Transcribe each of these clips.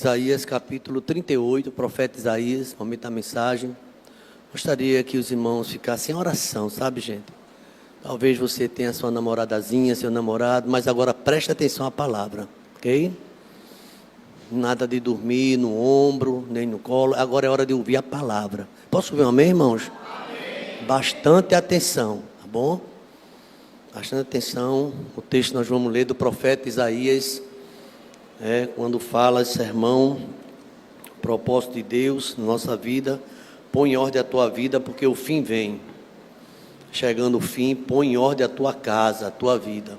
Isaías capítulo 38, o profeta Isaías, momento da mensagem. Gostaria que os irmãos ficassem em oração, sabe, gente? Talvez você tenha sua namoradazinha, seu namorado, mas agora preste atenção à palavra, ok? Nada de dormir no ombro, nem no colo, agora é hora de ouvir a palavra. Posso ouvir um amém, irmãos? Amém. Bastante atenção, tá bom? Bastante atenção, o texto nós vamos ler do profeta Isaías, quando fala sermão, propósito de Deus na nossa vida, põe em ordem a tua vida, porque o fim vem. Chegando o fim, põe em ordem a tua casa, a tua vida.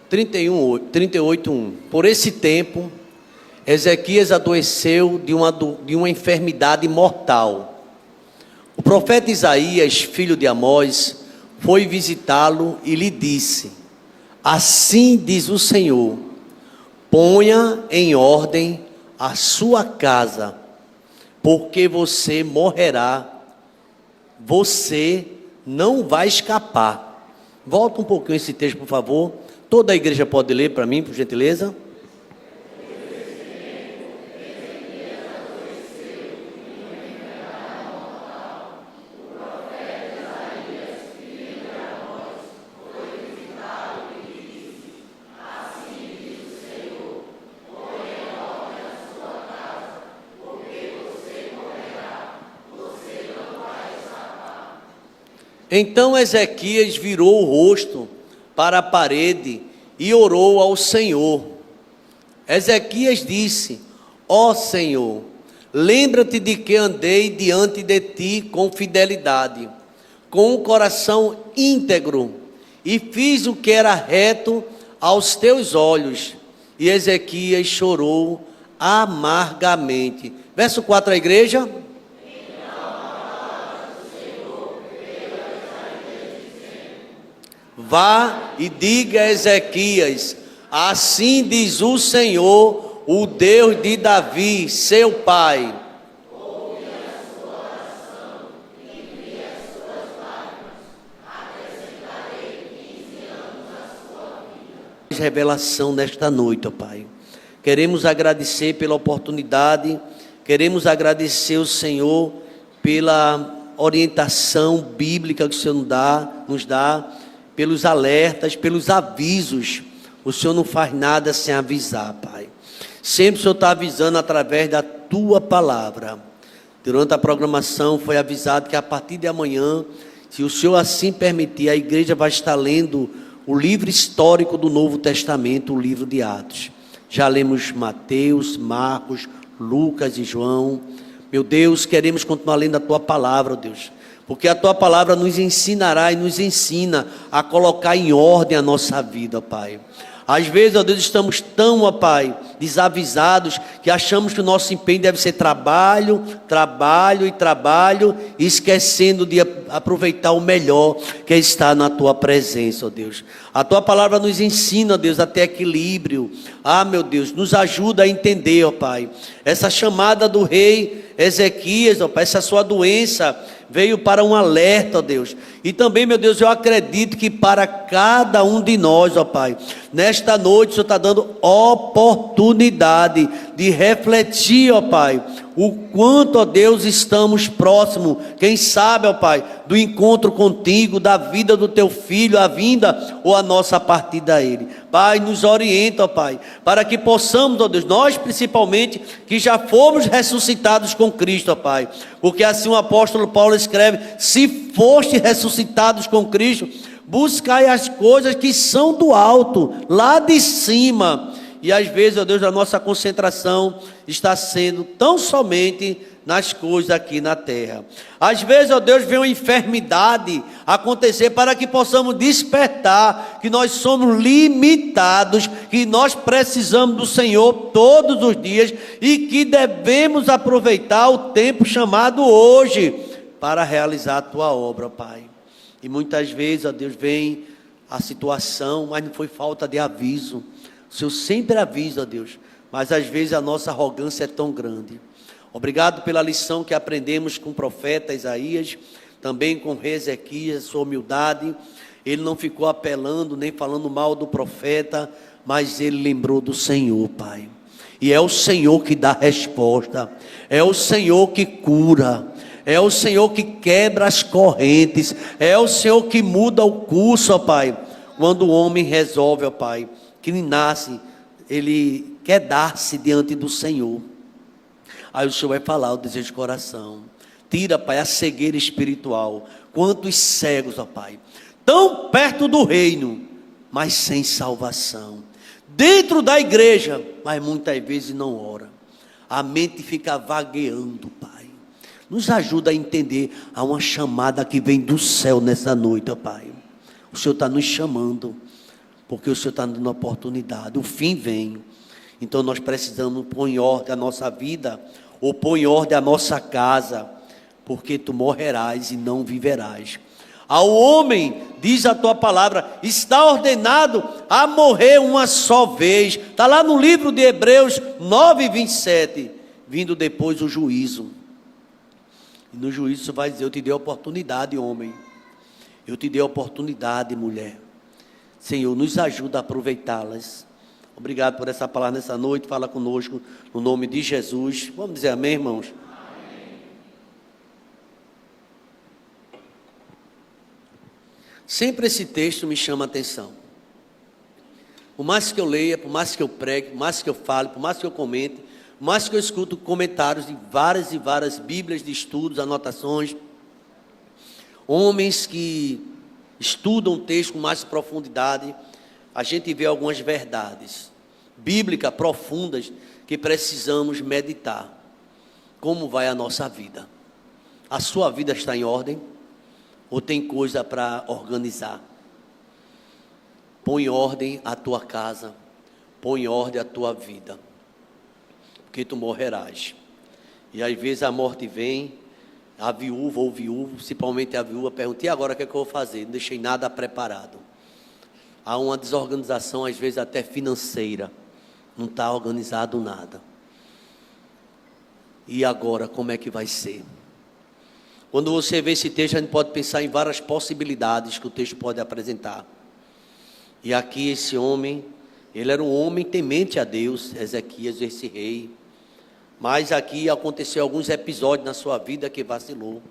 38:1. Por esse tempo, Ezequias adoeceu de uma enfermidade mortal. O profeta Isaías, filho de Amós, foi visitá-lo e lhe disse: assim diz o Senhor, ponha em ordem a sua casa, porque você morrerá, você não vai escapar. Volta um pouquinho esse texto, por favor. Toda a igreja pode ler para mim, por gentileza. Então Ezequias virou o rosto para a parede e orou ao Senhor. Ezequias disse: ó Senhor, lembra-te de que andei diante de ti com fidelidade, com um coração íntegro, e fiz o que era reto aos teus olhos. E Ezequias chorou amargamente. Verso 4, a igreja. Vá e diga a Ezequias: assim diz o Senhor, o Deus de Davi, seu pai. Ouve a sua oração e vi as suas lágrimas. Acrescentarei 15 anos à sua vida. Revelação nesta noite, ó Pai. Queremos agradecer pela oportunidade, queremos agradecer ao Senhor pela orientação bíblica que o Senhor nos dá, pelos alertas, pelos avisos. O Senhor não faz nada sem avisar, Pai. Sempre o Senhor está avisando através da Tua palavra. Durante a programação foi avisado que a partir de amanhã, se o Senhor assim permitir, a igreja vai estar lendo o livro histórico do Novo Testamento, o livro de Atos. Já lemos Mateus, Marcos, Lucas e João. Meu Deus, queremos continuar lendo a Tua palavra, ó Deus, porque a Tua palavra nos ensinará e nos ensina a colocar em ordem a nossa vida, Pai. Às vezes, ó Deus, estamos tão, ó Pai, desavisados, que achamos que o nosso empenho deve ser trabalho, trabalho e trabalho, esquecendo de aproveitar o melhor que está na Tua presença, ó Deus. A Tua palavra nos ensina, ó Deus, a ter equilíbrio. Ah, meu Deus, nos ajuda a entender, ó Pai, essa chamada do rei Ezequias, ó Pai, essa sua doença veio para um alerta, ó Deus. E também, meu Deus, eu acredito que para cada um de nós, ó Pai, nesta noite o Senhor está dando oportunidade de refletir, ó Pai, o quanto, ó Deus, estamos próximos, quem sabe, ó Pai, do encontro contigo, da vida do Teu Filho, a vinda ou a nossa partida a Ele. Pai, nos orienta, ó Pai, para que possamos, ó Deus, nós principalmente, que já fomos ressuscitados com Cristo, ó Pai, porque assim o apóstolo Paulo escreve: se foste ressuscitados com Cristo, buscai as coisas que são do alto, lá de cima. E às vezes, ó Deus, a nossa concentração está sendo tão somente nas coisas aqui na terra. Às vezes, ó Deus, vem uma enfermidade acontecer para que possamos despertar que nós somos limitados, que nós precisamos do Senhor todos os dias e que devemos aproveitar o tempo chamado hoje para realizar a Tua obra, Pai. E muitas vezes, ó Deus, vem a situação, mas não foi falta de aviso. O Senhor sempre avisa, ó Deus, mas às vezes a nossa arrogância é tão grande. Obrigado pela lição que aprendemos com o profeta Isaías, também com o rei Ezequias, sua humildade. Ele não ficou apelando, nem falando mal do profeta, mas ele lembrou do Senhor, Pai. E é o Senhor que dá resposta, é o Senhor que cura, é o Senhor que quebra as correntes, é o Senhor que muda o curso, ó Pai. Quando o homem resolve, ó Pai, que ele nasce, ele quer dar-se diante do Senhor. Aí o Senhor vai falar o desejo do coração. Tira, Pai, a cegueira espiritual. Quantos cegos, ó Pai, tão perto do reino, mas sem salvação. Dentro da igreja, mas muitas vezes não ora. A mente fica vagueando, Pai. Nos ajuda a entender, há uma chamada que vem do céu nessa noite, ó Pai. O Senhor está nos chamando, porque o Senhor está dando oportunidade. O fim vem. Então nós precisamos pôr em ordem a nossa vida, ou pôr em ordem a nossa casa, porque tu morrerás e não viverás. Ao homem, diz a tua palavra, está ordenado a morrer uma só vez. Está lá no livro de Hebreus 9:27, vindo depois o juízo. E no juízo você vai dizer, eu te dei a oportunidade, homem. Eu te dei a oportunidade, mulher. Senhor, nos ajuda a aproveitá-las. Obrigado por essa palavra nessa noite. Fala conosco no nome de Jesus. Vamos dizer amém, irmãos? Amém. Sempre esse texto me chama a atenção. Por mais que eu leia, por mais que eu pregue, por mais que eu fale, por mais que eu comente, por mais que eu escuto comentários de várias e várias bíblias de estudos, anotações, homens que estudam o texto com mais profundidade, a gente vê algumas verdades bíblicas profundas que precisamos meditar. Como vai a nossa vida? A sua vida está em ordem? Ou tem coisa para organizar? Põe em ordem a tua casa, põe em ordem a tua vida, porque tu morrerás. E às vezes a morte vem, a viúva ou o viúvo, principalmente a viúva, pergunta, e agora o que é que eu vou fazer? Não deixei nada preparado. Há uma desorganização, às vezes até financeira, não está organizado nada. E agora, como é que vai ser? Quando você vê esse texto, a gente pode pensar em várias possibilidades que o texto pode apresentar. E aqui esse homem, ele era um homem temente a Deus, Ezequias, esse rei. Mas aqui aconteceu alguns episódios na sua vida que vacilou.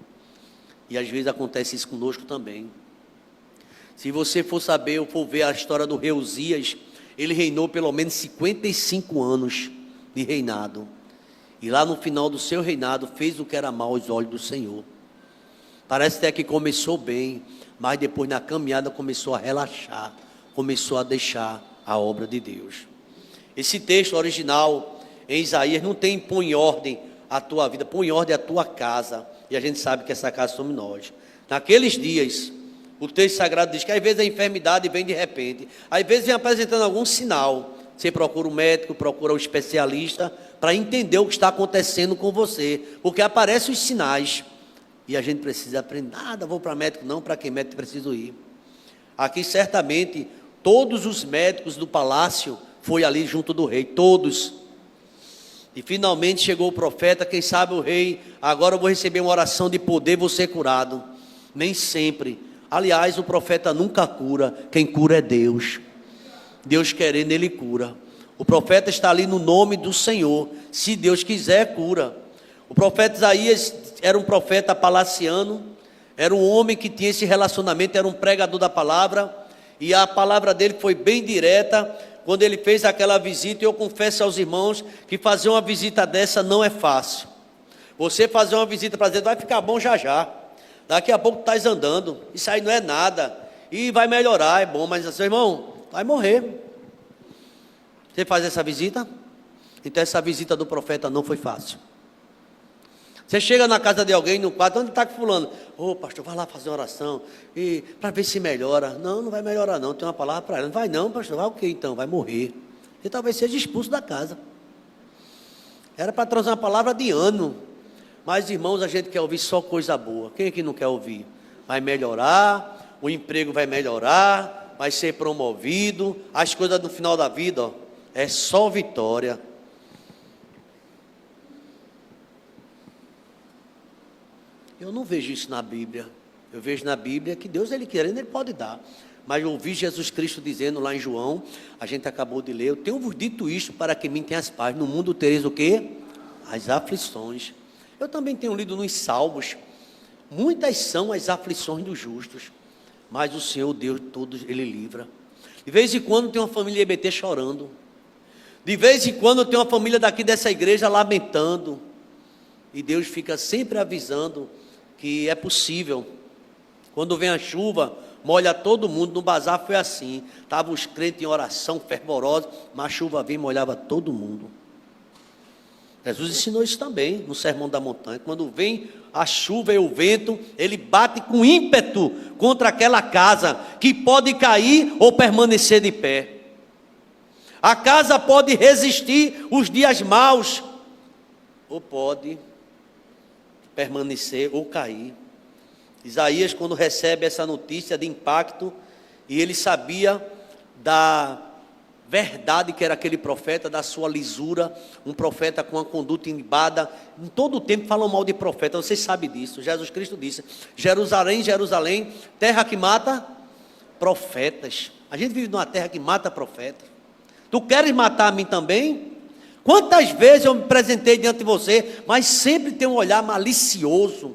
E às vezes acontece isso conosco também. Se você for saber ou for ver a história do rei Uzias, ele reinou pelo menos 55 anos de reinado. E lá no final do seu reinado, fez o que era mal aos olhos do Senhor. Parece até que começou bem, mas depois na caminhada começou a relaxar, começou a deixar a obra de Deus. Esse texto original em Isaías não tem põe em ordem a tua vida, põe em ordem a tua casa. E a gente sabe que essa casa somos nós. Naqueles dias, o texto sagrado diz que às vezes a enfermidade vem de repente, às vezes vem apresentando algum sinal. Você procura um médico, procura um especialista para entender o que está acontecendo com você, porque aparecem os sinais. E a gente precisa aprender, nada, vou para médico não, para que médico preciso ir? Aqui certamente, todos os médicos do palácio foi ali junto do rei, todos. E finalmente chegou o profeta, quem sabe o rei, agora eu vou receber uma oração de poder, vou ser curado. Nem sempre. Aliás, o profeta nunca cura, quem cura é Deus. Deus querendo, ele cura. O profeta está ali no nome do Senhor, se Deus quiser, cura. O profeta Isaías era um profeta palaciano, era um homem que tinha esse relacionamento, era um pregador da palavra, e a palavra dele foi bem direta, quando ele fez aquela visita. E eu confesso aos irmãos, que fazer uma visita dessa não é fácil. Você fazer uma visita para dizer, vai ficar bom já já, daqui a pouco estás andando, isso aí não é nada, e vai melhorar, é bom, mas seu irmão, vai morrer. Você faz essa visita? Então essa visita do profeta não foi fácil. Você chega na casa de alguém, no quarto, onde está fulano? Ô pastor, vai lá fazer uma oração, e para ver se melhora. Não, não vai melhorar não, tem uma palavra para ela. Não vai não, pastor, vai o quê então? Vai morrer. Você talvez seja expulso da casa. Era para trazer uma palavra de ano. Mas irmãos, a gente quer ouvir só coisa boa. Quem é que não quer ouvir? Vai melhorar, o emprego vai melhorar, vai ser promovido, as coisas no final da vida, ó, é só vitória. Eu não vejo isso na Bíblia. Eu vejo na Bíblia que Deus, ele querendo, ele pode dar. Mas eu ouvi Jesus Cristo dizendo lá em João, a gente acabou de ler: eu tenho-vos dito isto para que em mim tenhas paz. No mundo tereis o quê? As aflições. Eu também tenho lido nos Salmos, muitas são as aflições dos justos, mas o Senhor Deus todos Ele livra. De vez em quando tem uma família EBT chorando, de vez em quando tem uma família daqui dessa igreja lamentando, e Deus fica sempre avisando que é possível. Quando vem a chuva, molha todo mundo. No bazar foi assim, estavam os crentes em oração fervorosa, mas a chuva vinha e molhava todo mundo. Jesus ensinou isso também no Sermão da Montanha. Quando vem a chuva e o vento, ele bate com ímpeto contra aquela casa, que pode cair ou permanecer de pé. A casa pode resistir os dias maus, ou pode permanecer ou cair. Isaías, quando recebe essa notícia de impacto, e ele sabia da verdade que era aquele profeta, da sua lisura, um profeta com uma conduta ilibada. Em todo o tempo falam mal de profeta, vocês sabem disso. Jesus Cristo disse: Jerusalém, Jerusalém, terra que mata profetas. A gente vive numa terra que mata profetas. Tu queres matar a mim também? Quantas vezes eu me apresentei diante de você, mas sempre tem um olhar malicioso.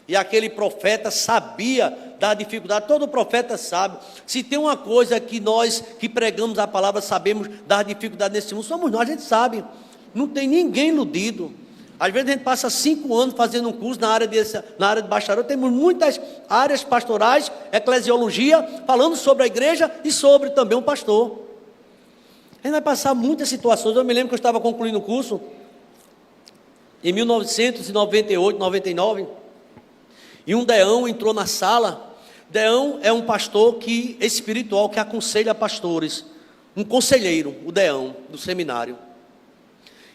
E aquele profeta sabia da dificuldade. Todo profeta sabe. Se tem uma coisa que nós que pregamos a palavra sabemos da dificuldade nesse mundo, somos nós, a gente sabe. Não tem ninguém iludido. Às vezes a gente passa 5 anos fazendo um curso na área de bacharel. Temos muitas áreas pastorais, eclesiologia, falando sobre a igreja e sobre também um pastor. A gente vai passar muitas situações. Eu me lembro que eu estava concluindo o curso em 1998, 99, e um deão entrou na sala. Deão é um pastor espiritual que aconselha pastores, um conselheiro, o deão do seminário.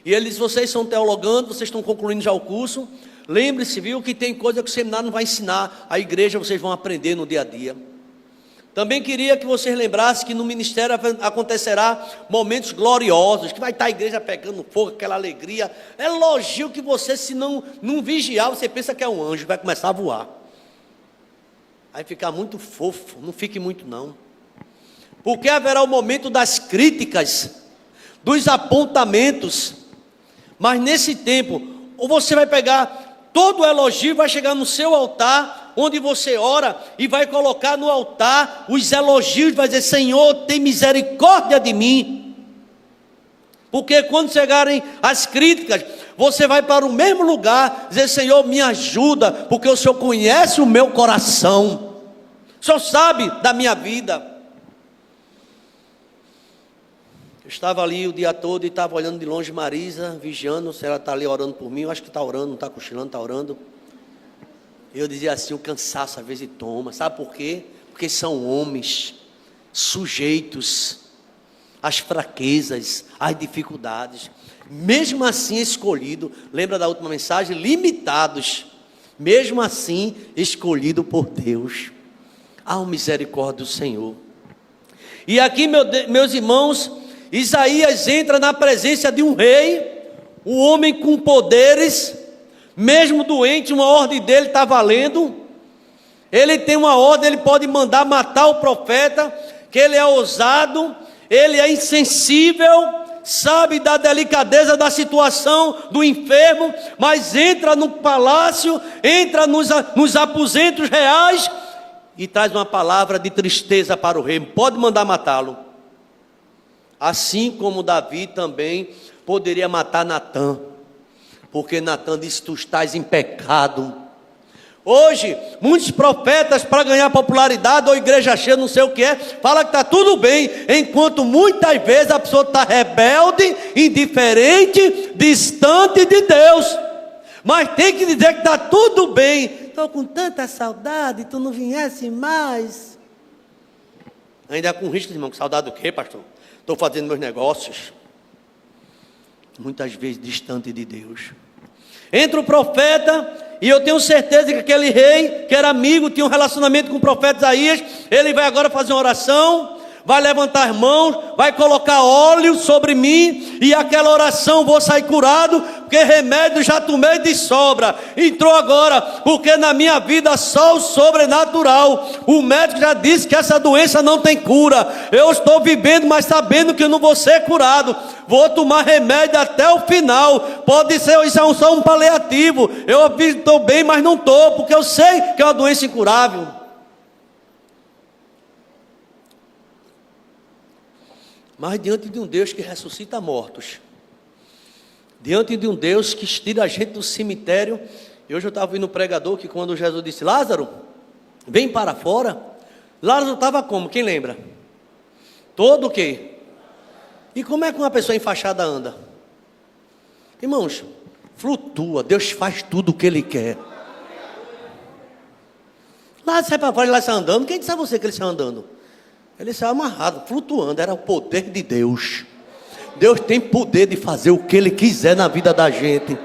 E ele diz: vocês são teologando, vocês estão concluindo já o curso, lembre-se, viu, que tem coisa que o seminário não vai ensinar, a igreja vocês vão aprender no dia a dia. Também queria que vocês lembrassem que no ministério acontecerá momentos gloriosos, que vai estar a igreja pegando fogo, aquela alegria, elogio que você, se não vigiar, você pensa que é um anjo, vai começar a voar. Aí fica muito fofo, não fique muito não. Porque haverá o momento das críticas, dos apontamentos, mas nesse tempo, ou você vai pegar todo o elogio, vai chegar no seu altar, onde você ora, e vai colocar no altar os elogios, vai dizer: Senhor, tem misericórdia de mim. Porque quando chegarem as críticas, você vai para o mesmo lugar, dizer: Senhor, me ajuda, porque o Senhor conhece o meu coração, o Senhor sabe da minha vida. Eu estava ali o dia todo e estava olhando de longe Marisa, vigiando se ela está ali orando por mim. Eu acho que está orando, não está cochilando, está orando. Eu dizia assim: o cansaço às vezes toma. Sabe por quê? Porque são homens sujeitos às fraquezas, às dificuldades. Mesmo assim escolhido, lembra da última mensagem? Limitados. Mesmo assim escolhido por Deus. Há uma misericórdia do Senhor. E aqui, meus irmãos, Isaías entra na presença de um rei, um homem com poderes. Mesmo doente, uma ordem dele está valendo. Ele tem uma ordem, ele pode mandar matar o profeta, que ele é ousado, ele é insensível, sabe da delicadeza da situação do enfermo, mas entra no palácio, entra nos aposentos reais e traz uma palavra de tristeza para o rei: pode mandar matá-lo. Assim como Davi também poderia matar Natã, porque Natã disse: tu estás em pecado. Hoje, muitos profetas, para ganhar popularidade ou igreja cheia, não sei o que é, fala que está tudo bem, enquanto muitas vezes a pessoa está rebelde, indiferente, distante de Deus. Mas tem que dizer que está tudo bem. Estou com tanta saudade, tu não viesse mais. Ainda com risco, irmão, que saudade do quê, pastor? Estou fazendo meus negócios. Muitas vezes distante de Deus. Entra o profeta, e eu tenho certeza que aquele rei, que era amigo, tinha um relacionamento com o profeta Isaías, ele vai agora fazer uma oração, vai levantar as mãos, vai colocar óleo sobre mim, e aquela oração vou sair curado, porque remédio já tomei de sobra. Entrou agora, porque na minha vida só o sobrenatural. O médico já disse que essa doença não tem cura. Eu estou vivendo, mas sabendo que eu não vou ser curado. Vou tomar remédio até o final. Pode ser isso é só um paliativo. Eu estou bem, mas não estou, porque eu sei que é uma doença incurável. Mas diante de um Deus que ressuscita mortos, diante de um Deus que tira a gente do cemitério. E hoje eu estava ouvindo um pregador que quando Jesus disse: Lázaro, vem para fora. Lázaro estava como? Quem lembra? Todo o quê? E como é que uma pessoa enfaixada anda? Irmãos, flutua. Deus faz tudo o que Ele quer. Lázaro sai para fora e lá sai andando. Quem disse a você que ele sai andando? Ele saiu amarrado, flutuando. Era o poder de Deus. Deus tem poder de fazer o que Ele quiser na vida da gente.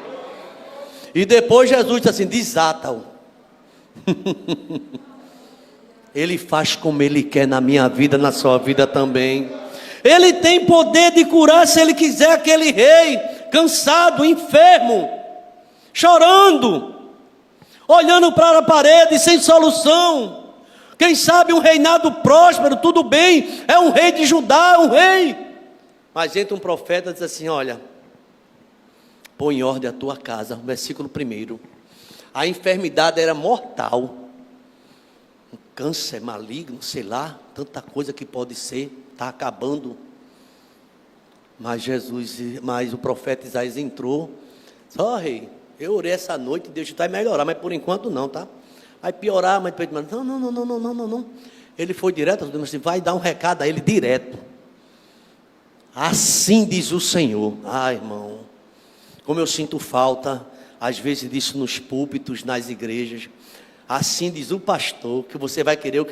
E depois Jesus disse assim: desata-o. Ele faz como Ele quer na minha vida, na sua vida também. Ele tem poder de curar se Ele quiser aquele rei cansado, enfermo, chorando, olhando para a parede sem solução. Quem sabe um reinado próspero, tudo bem, é um rei de Judá, um rei. Mas entra um profeta e diz assim: olha, põe em ordem a tua casa. Versículo 1. A enfermidade era mortal. Um câncer maligno, sei lá, tanta coisa que pode ser, está acabando. Mas o profeta Isaías entrou. Só rei, eu orei essa noite, Deus vai melhorar, mas por enquanto não, tá? Vai piorar, mas não. Ele foi direto, vai dar um recado a ele direto. Assim diz o Senhor. Irmão, como eu sinto falta, às vezes disso nos púlpitos, nas igrejas. Assim diz o pastor, que você vai querer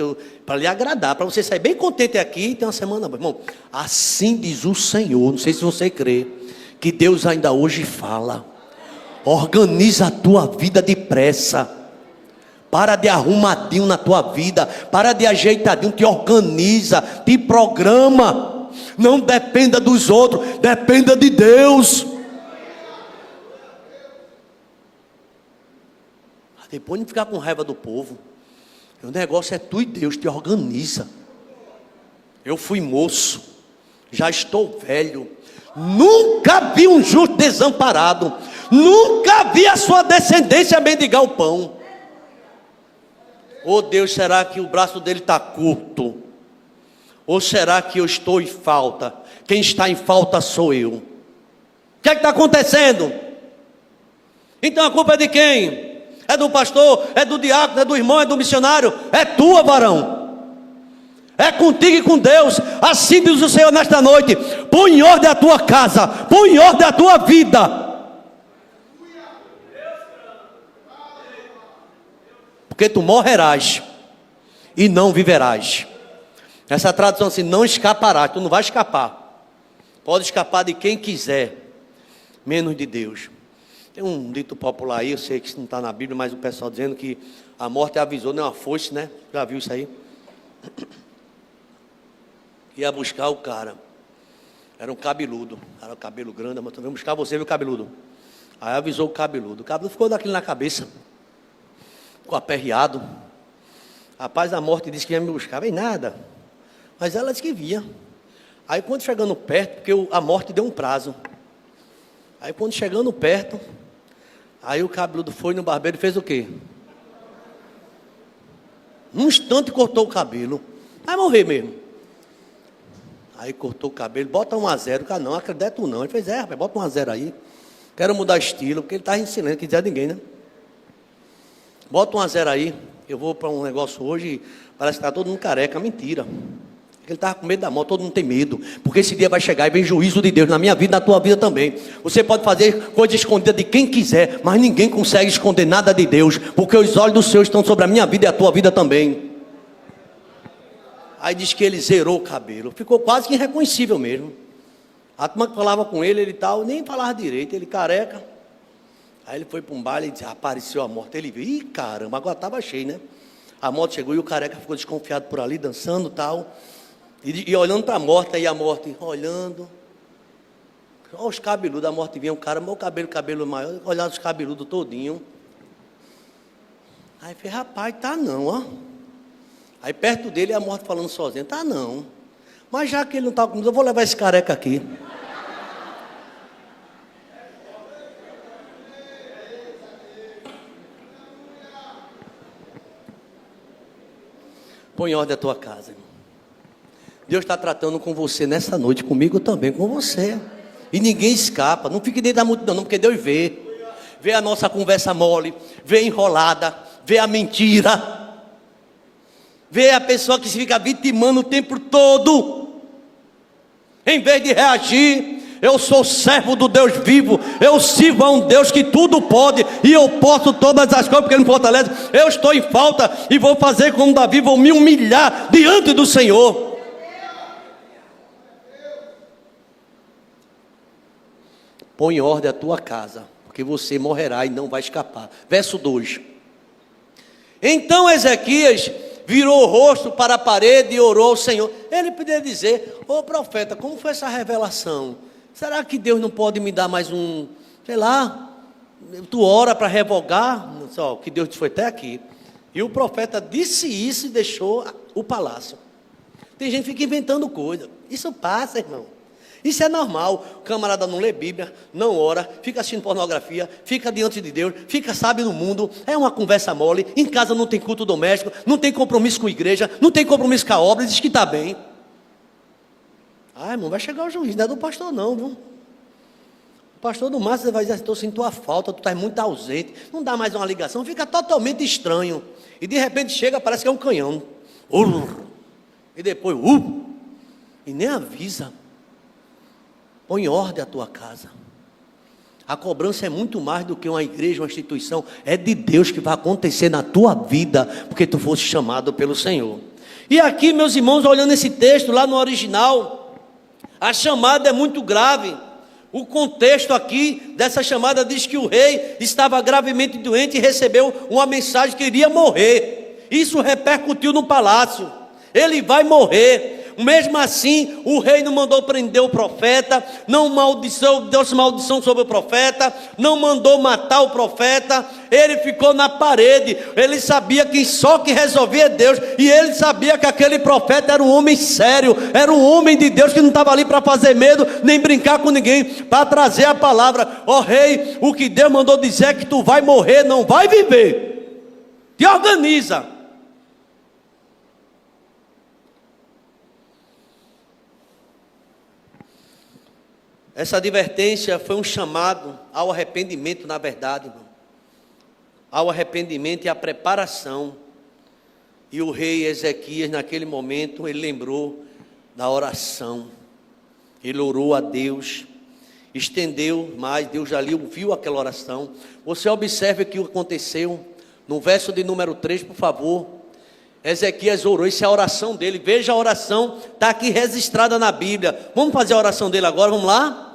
para lhe agradar, para você sair bem contente aqui e ter uma semana boa. Irmão, assim diz o Senhor. Não sei se você crê, que Deus ainda hoje fala. Organiza a tua vida depressa. Para de arrumadinho na tua vida, para de ajeitadinho, te organiza, te programa. Não dependa dos outros, dependa de Deus. Depois de ficar com raiva do povo, o negócio é tu e Deus, te organiza. Eu fui moço, já estou velho, nunca vi um justo desamparado, nunca vi a sua descendência mendigar o pão. Oh Deus, será que o braço dele está curto? Ou será que eu estou em falta? Quem está em falta sou eu. O que é que está acontecendo? Então a culpa é de quem? É do pastor? É do diácono? É do irmão? É do missionário? É tua, varão. É contigo e com Deus. Assim diz o Senhor nesta noite: põe em ordem a tua casa, põe em ordem a tua vida. Porque tu morrerás e não viverás. Essa tradução assim: não escaparás. Tu não vai escapar. Pode escapar de quem quiser, menos de Deus. Tem um dito popular aí, eu sei que isso não está na Bíblia, mas o pessoal dizendo que a morte avisou, não é uma foice, né? Já viu isso aí? Ia buscar o cara. Era um cabeludo. Era um cabelo grande, mas vem buscar você, viu, cabeludo? Aí avisou o cabeludo. O cabeludo ficou daquilo na cabeça. Ficou aperreado. Rapaz, a morte disse que ia me buscar. Vem nada. Mas ela disse que via. Aí quando chegando perto, porque a morte deu um prazo. Aí quando chegando perto, aí o cabeludo foi no barbeiro e fez o quê? Num instante cortou o cabelo. Vai morrer mesmo. Aí cortou o cabelo, bota 1-0. O cara, não, acredito não. Ele fez, rapaz, bota 1-0 aí. Quero mudar estilo, porque ele está ensinando, que dizer ninguém, né? Bota 1-0 aí. Eu vou para um negócio hoje, parece que está todo mundo careca. Mentira. Ele estava com medo da morte, todo mundo tem medo. Porque esse dia vai chegar e vem juízo de Deus na minha vida, na tua vida também. Você pode fazer coisa escondida de quem quiser, mas ninguém consegue esconder nada de Deus, porque os olhos do Senhor estão sobre a minha vida e a tua vida também. Aí diz que ele zerou o cabelo. Ficou quase que irreconhecível mesmo. A turma que falava com ele e tal, nem falava direito, ele careca. Aí ele foi para um baile e disse, apareceu a morte. Ele viu, ih caramba, agora estava cheio, né? A morte chegou e o careca ficou desconfiado por ali, dançando e tal. E olhando para a morte, aí a morte olhando. Olha os cabeludos, a morte vinha um cara, meu cabelo maior, olhava os cabeludos todinho. Aí falei, rapaz, tá não, ó. Aí perto dele a morte falando sozinha, tá não. Mas já que ele não está comigo, eu vou levar esse careca aqui. Põe em ordem a tua casa, irmão. Deus está tratando com você nessa noite, comigo também, com você. E ninguém escapa, não fique dentro da multidão não, porque Deus vê. Vê a nossa conversa mole, vê a enrolada, vê a mentira. Vê a pessoa que se fica vitimando o tempo todo. Em vez de reagir, eu sou servo do Deus vivo, eu sirvo a um Deus que tudo pode, e eu posso todas as coisas porque Ele me fortalece. Eu estou em falta e vou fazer como Davi, vou me humilhar diante do Senhor. Põe em ordem a tua casa, porque você morrerá e não vai escapar. Verso 2. Então Ezequias virou o rosto para a parede e orou ao Senhor. Ele poderia dizer, ô profeta, como foi essa revelação? Será que Deus não pode me dar mais um, sei lá, tu ora para revogar? Só que Deus foi até aqui. E o profeta disse isso e deixou o palácio. Tem gente que fica inventando coisa. Isso passa, irmão. Isso é normal. O camarada não lê Bíblia, não ora, fica assistindo pornografia, fica diante de Deus, fica sábio no mundo, é uma conversa mole, em casa não tem culto doméstico, não tem compromisso com a igreja, não tem compromisso com a obra, diz que está bem. Ah, irmão, vai chegar o juiz, não é do pastor não, viu? O pastor do Márcio vai dizer, estou sentindo tua falta, tu estás muito ausente, não dá mais uma ligação, fica totalmente estranho. E de repente chega, parece que é um canhão. E depois, e nem avisa. Põe em ordem a tua casa. A cobrança é muito mais do que uma igreja, uma instituição. É de Deus que vai acontecer na tua vida, porque tu foste chamado pelo Senhor. E aqui, meus irmãos, olhando esse texto lá no original, a chamada é muito grave. O contexto aqui dessa chamada diz que o rei estava gravemente doente e recebeu uma mensagem que iria morrer. Isso repercutiu no palácio. Ele vai morrer. Mesmo assim, o rei não mandou prender o profeta, não deu maldição sobre o profeta, não mandou matar o profeta. Ele ficou na parede. Ele sabia que só que resolvia é Deus, e ele sabia que aquele profeta era um homem sério, era um homem de Deus que não estava ali para fazer medo, nem brincar com ninguém, para trazer a palavra. Ó rei, o que Deus mandou dizer é que tu vai morrer, não vai viver. Te organiza. Essa advertência foi um chamado ao arrependimento, na verdade, irmão. Ao arrependimento e à preparação. E o rei Ezequias, naquele momento, ele lembrou da oração. Ele orou a Deus, estendeu mais, Deus ali ouviu aquela oração. Você observe o que aconteceu no verso de número 3, por favor. Ezequias orou, isso é a oração dele. Veja a oração, está aqui registrada na Bíblia. Vamos fazer a oração dele agora, vamos lá?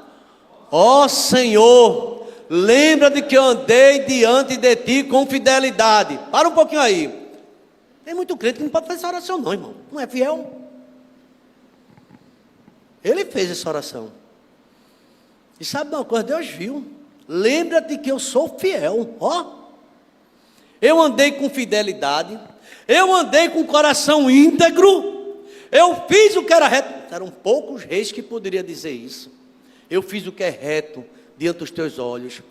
Ó Senhor, lembra de que eu andei diante de ti com fidelidade. Para um pouquinho aí. Tem muito crente que não pode fazer essa oração não, irmão. Não é fiel. Ele fez essa oração. E sabe de uma coisa? Deus viu. Lembra-te que eu sou fiel. Ó. Eu andei com fidelidade. Eu andei com o coração íntegro. Eu fiz o que era reto. Eram poucos reis que poderiam dizer isso. Eu fiz o que é reto diante dos teus olhos.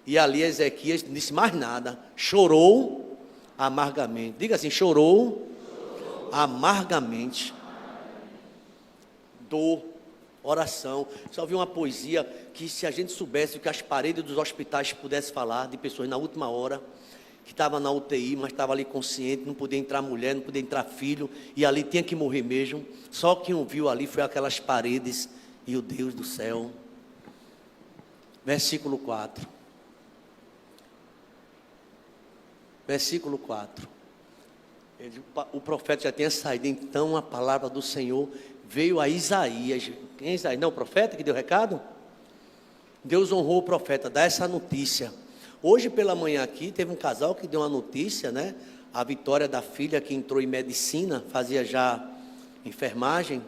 E ali Ezequias não disse mais nada. Chorou amargamente. Diga assim, chorou amargamente. Dor, oração. Só ouvi uma poesia que, se a gente soubesse o que as paredes dos hospitais pudessem falar de pessoas na última hora, que estava na UTI, mas estava ali consciente, não podia entrar mulher, não podia entrar filho, e ali tinha que morrer mesmo. Só quem ouviu ali foi aquelas paredes e o Deus do céu. Versículo 4. Versículo 4. O profeta já tinha saído, então a palavra do Senhor veio a Isaías. Quem é Isaías? Não, o profeta que deu o recado? Deus honrou o profeta, dá essa notícia. Hoje pela manhã aqui, teve um casal que deu uma notícia, a vitória da filha que entrou em medicina, fazia já enfermagem,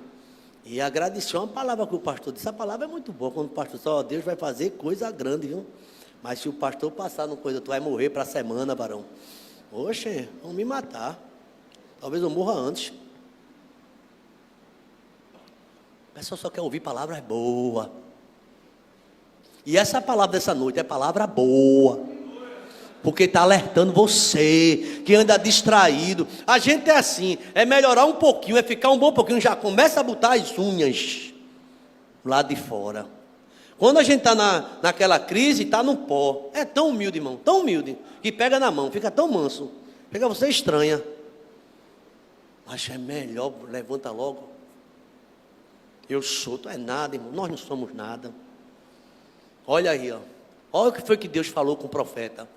E agradeceu uma palavra que o pastor disse. Essa palavra é muito boa. Quando o pastor disse, ó, Deus vai fazer coisa grande, viu? Mas se o pastor passar no coisa, tu vai morrer para a semana, varão. Oxe, vão me matar. Talvez eu morra antes. O pessoal só quer ouvir palavras boas. E essa palavra dessa noite é palavra boa. Porque está alertando você, que anda distraído. A gente é assim, é melhorar um pouquinho, é ficar um bom pouquinho, já começa a botar as unhas lá de fora. Quando a gente está naquela crise, está no pó. É tão humilde, irmão, tão humilde, que pega na mão, fica tão manso. Fica você estranha. Mas é melhor, levanta logo. Eu sou, tu é nada, irmão, nós não somos nada. Olha aí, ó. Olha o que foi que Deus falou com o profeta.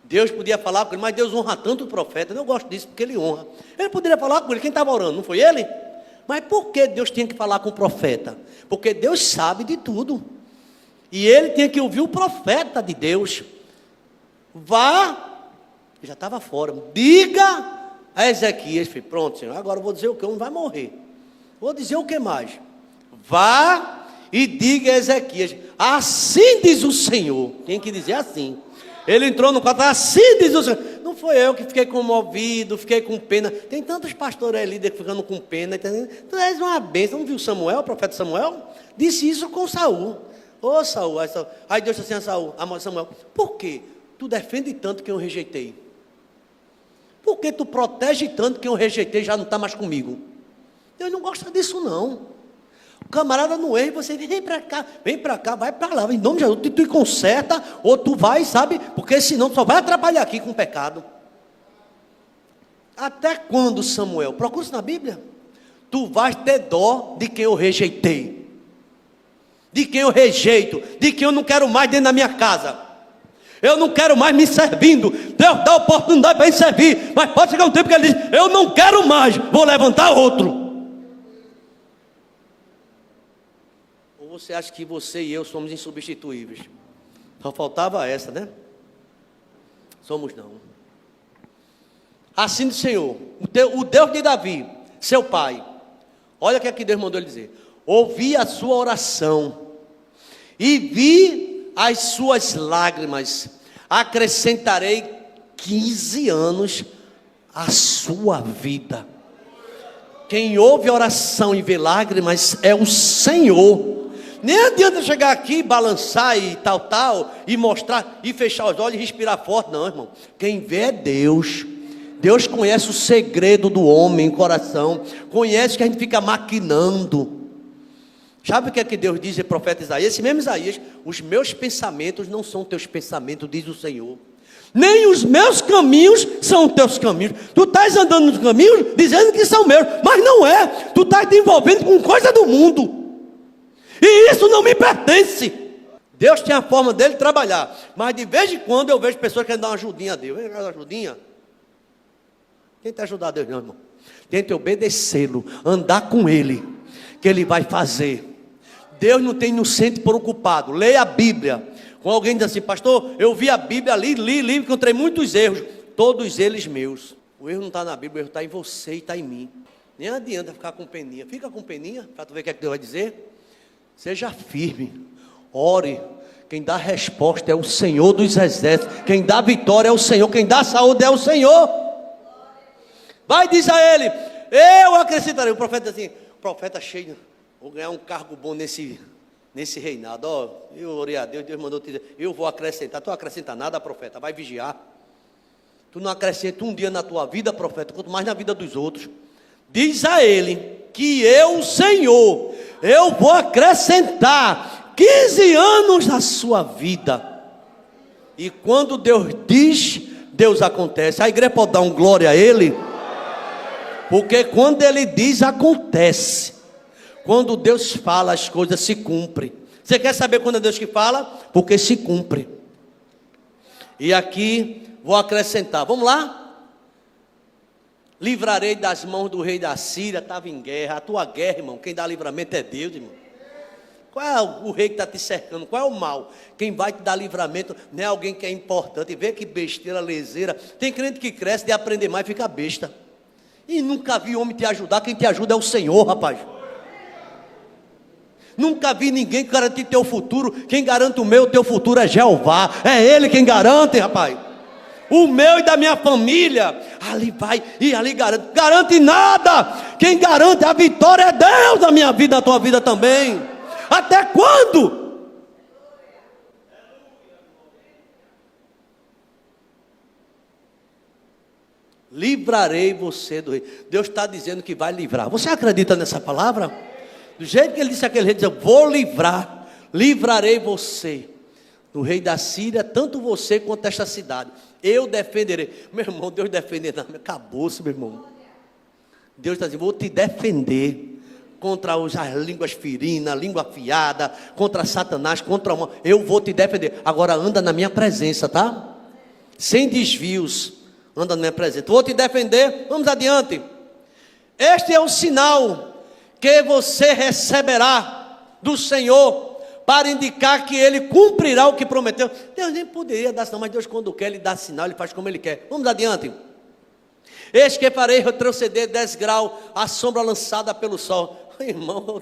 Deus podia falar com ele, mas Deus honra tanto o profeta. Eu gosto disso, porque ele honra. Ele poderia falar com ele, quem estava orando, não foi ele? Mas por que Deus tinha que falar com o profeta? Porque Deus sabe de tudo. E ele tinha que ouvir o profeta de Deus. Vá, já estava fora, diga a Ezequias. Falei, pronto, Senhor, agora eu vou dizer o que? Não vai morrer. Vou dizer o que mais? Vá e diga a Ezequias, assim diz o Senhor. Tem que dizer assim. Ele entrou no quarto, assim diz o Senhor. Não foi eu que fiquei comovido, fiquei com pena. Tem tantos pastores ali ficando com pena. Tu és uma bênção. Não viu Samuel, o profeta Samuel? Disse isso com Saul. Ô Saul, aí Deus disse assim a Samuel, por quê? Tu defende tanto que eu rejeitei? Por que tu protege tanto que eu rejeitei já não está mais comigo? Deus não gosta disso não. O camarada não erra e você vem para cá, vai para lá. Em nome de Jesus, tu conserta ou tu vai, sabe? Porque senão tu só vai atrapalhar aqui com o pecado. Até quando, Samuel? Procura isso na Bíblia. Tu vais ter dó de quem eu rejeitei. De quem eu rejeito. De quem eu não quero mais dentro da minha casa. Eu não quero mais me servindo. Deus dá oportunidade para me servir. Mas pode chegar um tempo que ele diz, eu não quero mais, vou levantar outro. Você acha que você e eu somos insubstituíveis? Só faltava essa, né? Somos não. Assim diz o Senhor, o Deus de Davi, seu pai. Olha o que Deus mandou ele dizer. Ouvi a sua oração e vi as suas lágrimas. Acrescentarei 15 anos à sua vida. Quem ouve oração e vê lágrimas é o Senhor. Nem adianta chegar aqui, balançar e tal, e mostrar, e fechar os olhos e respirar forte, não, irmão. Quem vê é Deus. Deus conhece o segredo do homem, coração. Conhece que a gente fica maquinando. Sabe o que é que Deus diz, o profeta Isaías? Esse mesmo Isaías, os meus pensamentos não são teus pensamentos, diz o Senhor. Nem os meus caminhos são teus caminhos. Tu estás andando nos caminhos, dizendo que são meus, mas não é. Tu estás te envolvendo com coisa do mundo. E isso não me pertence. Deus tem a forma dele trabalhar. Mas de vez em quando eu vejo pessoas que querem dar uma ajudinha a Deus. Vem dar uma ajudinha. Tenta ajudar a Deus, não, irmão. Tenta obedecê-lo, andar com ele, que ele vai fazer. Deus não tem inocente por ocupado. Leia a Bíblia. Quando alguém diz assim, pastor, eu vi a Bíblia, li, encontrei muitos erros. Todos eles meus. O erro não está na Bíblia, o erro está em você e está em mim. Nem adianta ficar com peninha. Fica com peninha, para tu ver o que é que Deus vai dizer. Seja firme, ore. Quem dá resposta é o Senhor dos exércitos. Quem dá vitória é o Senhor. Quem dá saúde é o Senhor. Vai, diz a ele, eu acrescentarei. O profeta assim, profeta cheio, vou ganhar um cargo bom nesse reinado. Ó, eu orei a Deus, Deus mandou te dizer, eu vou acrescentar. Tu não acrescenta nada, profeta, vai vigiar. Tu não acrescenta um dia na tua vida, profeta, quanto mais na vida dos outros. Diz a ele que eu, Senhor, eu vou acrescentar 15 anos na sua vida. E quando Deus diz, Deus acontece. A igreja pode dar um glória a Ele? Porque quando Ele diz, acontece. Quando Deus fala, as coisas se cumprem. Você quer saber quando é Deus que fala? Porque se cumpre. E aqui vou acrescentar, vamos lá? Livrarei das mãos do rei da Síria. Estava em guerra, a tua guerra, irmão, quem dá livramento é Deus, irmão. Qual é o rei que está te cercando? Qual é o mal? Quem vai te dar livramento não é alguém que é importante. Vê que besteira, leseira. Tem crente que cresce de aprender mais e fica besta. E nunca vi homem te ajudar. Quem te ajuda é o Senhor, rapaz. Nunca vi ninguém garantir teu futuro. Quem garante o meu, teu futuro é Jeová. É Ele quem garante, rapaz. O meu e da minha família. Ali vai e ali garante. Garante nada. Quem garante a vitória é Deus na minha vida, na tua vida também. Até quando? Livrarei você do rei. Deus está dizendo que vai livrar. Você acredita nessa palavra? Do jeito que ele disse aquele rei, diz: eu vou livrar, livrarei você do rei da Síria, tanto você quanto esta cidade. Eu defenderei. Meu irmão, Deus defenderá. Acabou-se, meu irmão. Deus está dizendo: vou te defender contra as línguas ferinas, a língua afiada, contra Satanás, contra o mal. Eu vou te defender. Agora anda na minha presença, tá? Sem desvios. Anda na minha presença. Vou te defender. Vamos adiante. Este é o sinal que você receberá do Senhor, para indicar que Ele cumprirá o que prometeu. Deus nem poderia dar sinal, mas Deus, quando quer, Ele dá sinal, Ele faz como Ele quer. Vamos adiante. Eis que farei retroceder 10 graus a sombra lançada pelo sol. Irmão,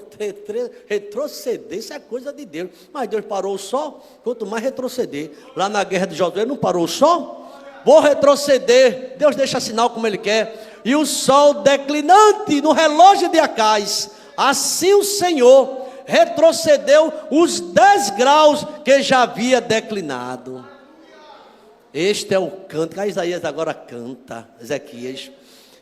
retroceder, isso é coisa de Deus. Mas Deus parou o sol, quanto mais retroceder. Lá na guerra de Josué, não parou o sol? Vou retroceder. Deus deixa sinal como Ele quer. E o sol declinante no relógio de Acais. Assim o Senhor retrocedeu os 10 graus que já havia declinado. Este é o cântico. Isaías agora canta, Ezequias.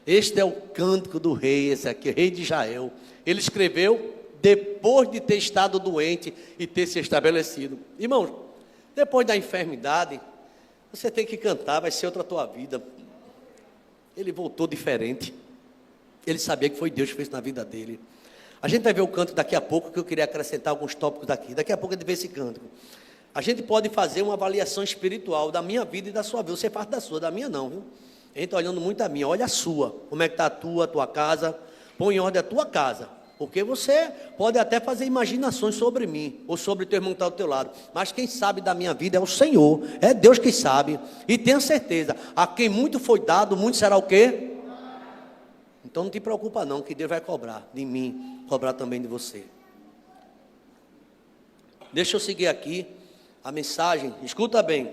Este é o cântico do rei Ezequias, rei de Israel. Ele escreveu depois de ter estado doente e ter se estabelecido. Irmãos, depois da enfermidade, você tem que cantar, vai ser outra tua vida. Ele voltou diferente. Ele sabia que foi Deus que fez na vida dele. A gente vai ver o cântico daqui a pouco, que eu queria acrescentar alguns tópicos daqui. Daqui a pouco a gente vê esse cântico. A gente pode fazer uma avaliação espiritual da minha vida e da sua vida. Você faz da sua, da minha não, viu? A gente está olhando muito a minha, olha a sua. Como é que está a tua casa? Põe em ordem a tua casa. Porque você pode até fazer imaginações sobre mim, ou sobre o teu irmão que está do teu lado. Mas quem sabe da minha vida é o Senhor. É Deus que sabe. E tenha certeza, a quem muito foi dado, muito será o quê? Então não te preocupa não, que Deus vai cobrar de mim, cobrar também de você. Deixa eu seguir aqui a mensagem. Escuta bem.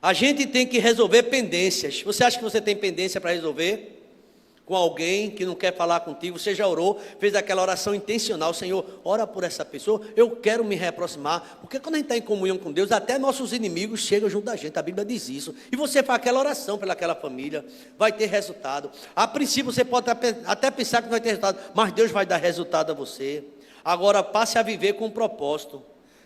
A gente tem que resolver pendências. Você acha que você tem pendência para resolver? Com alguém que não quer falar contigo, você já orou, fez aquela oração intencional: Senhor, ora por essa pessoa, eu quero me reaproximar, porque quando a gente está em comunhão com Deus, até nossos inimigos chegam junto da gente, a Bíblia diz isso, e você faz aquela oração pelaquela família, vai ter resultado. A princípio você pode até pensar que não vai ter resultado, mas Deus vai dar resultado a você. Agora passe a viver com um propósito,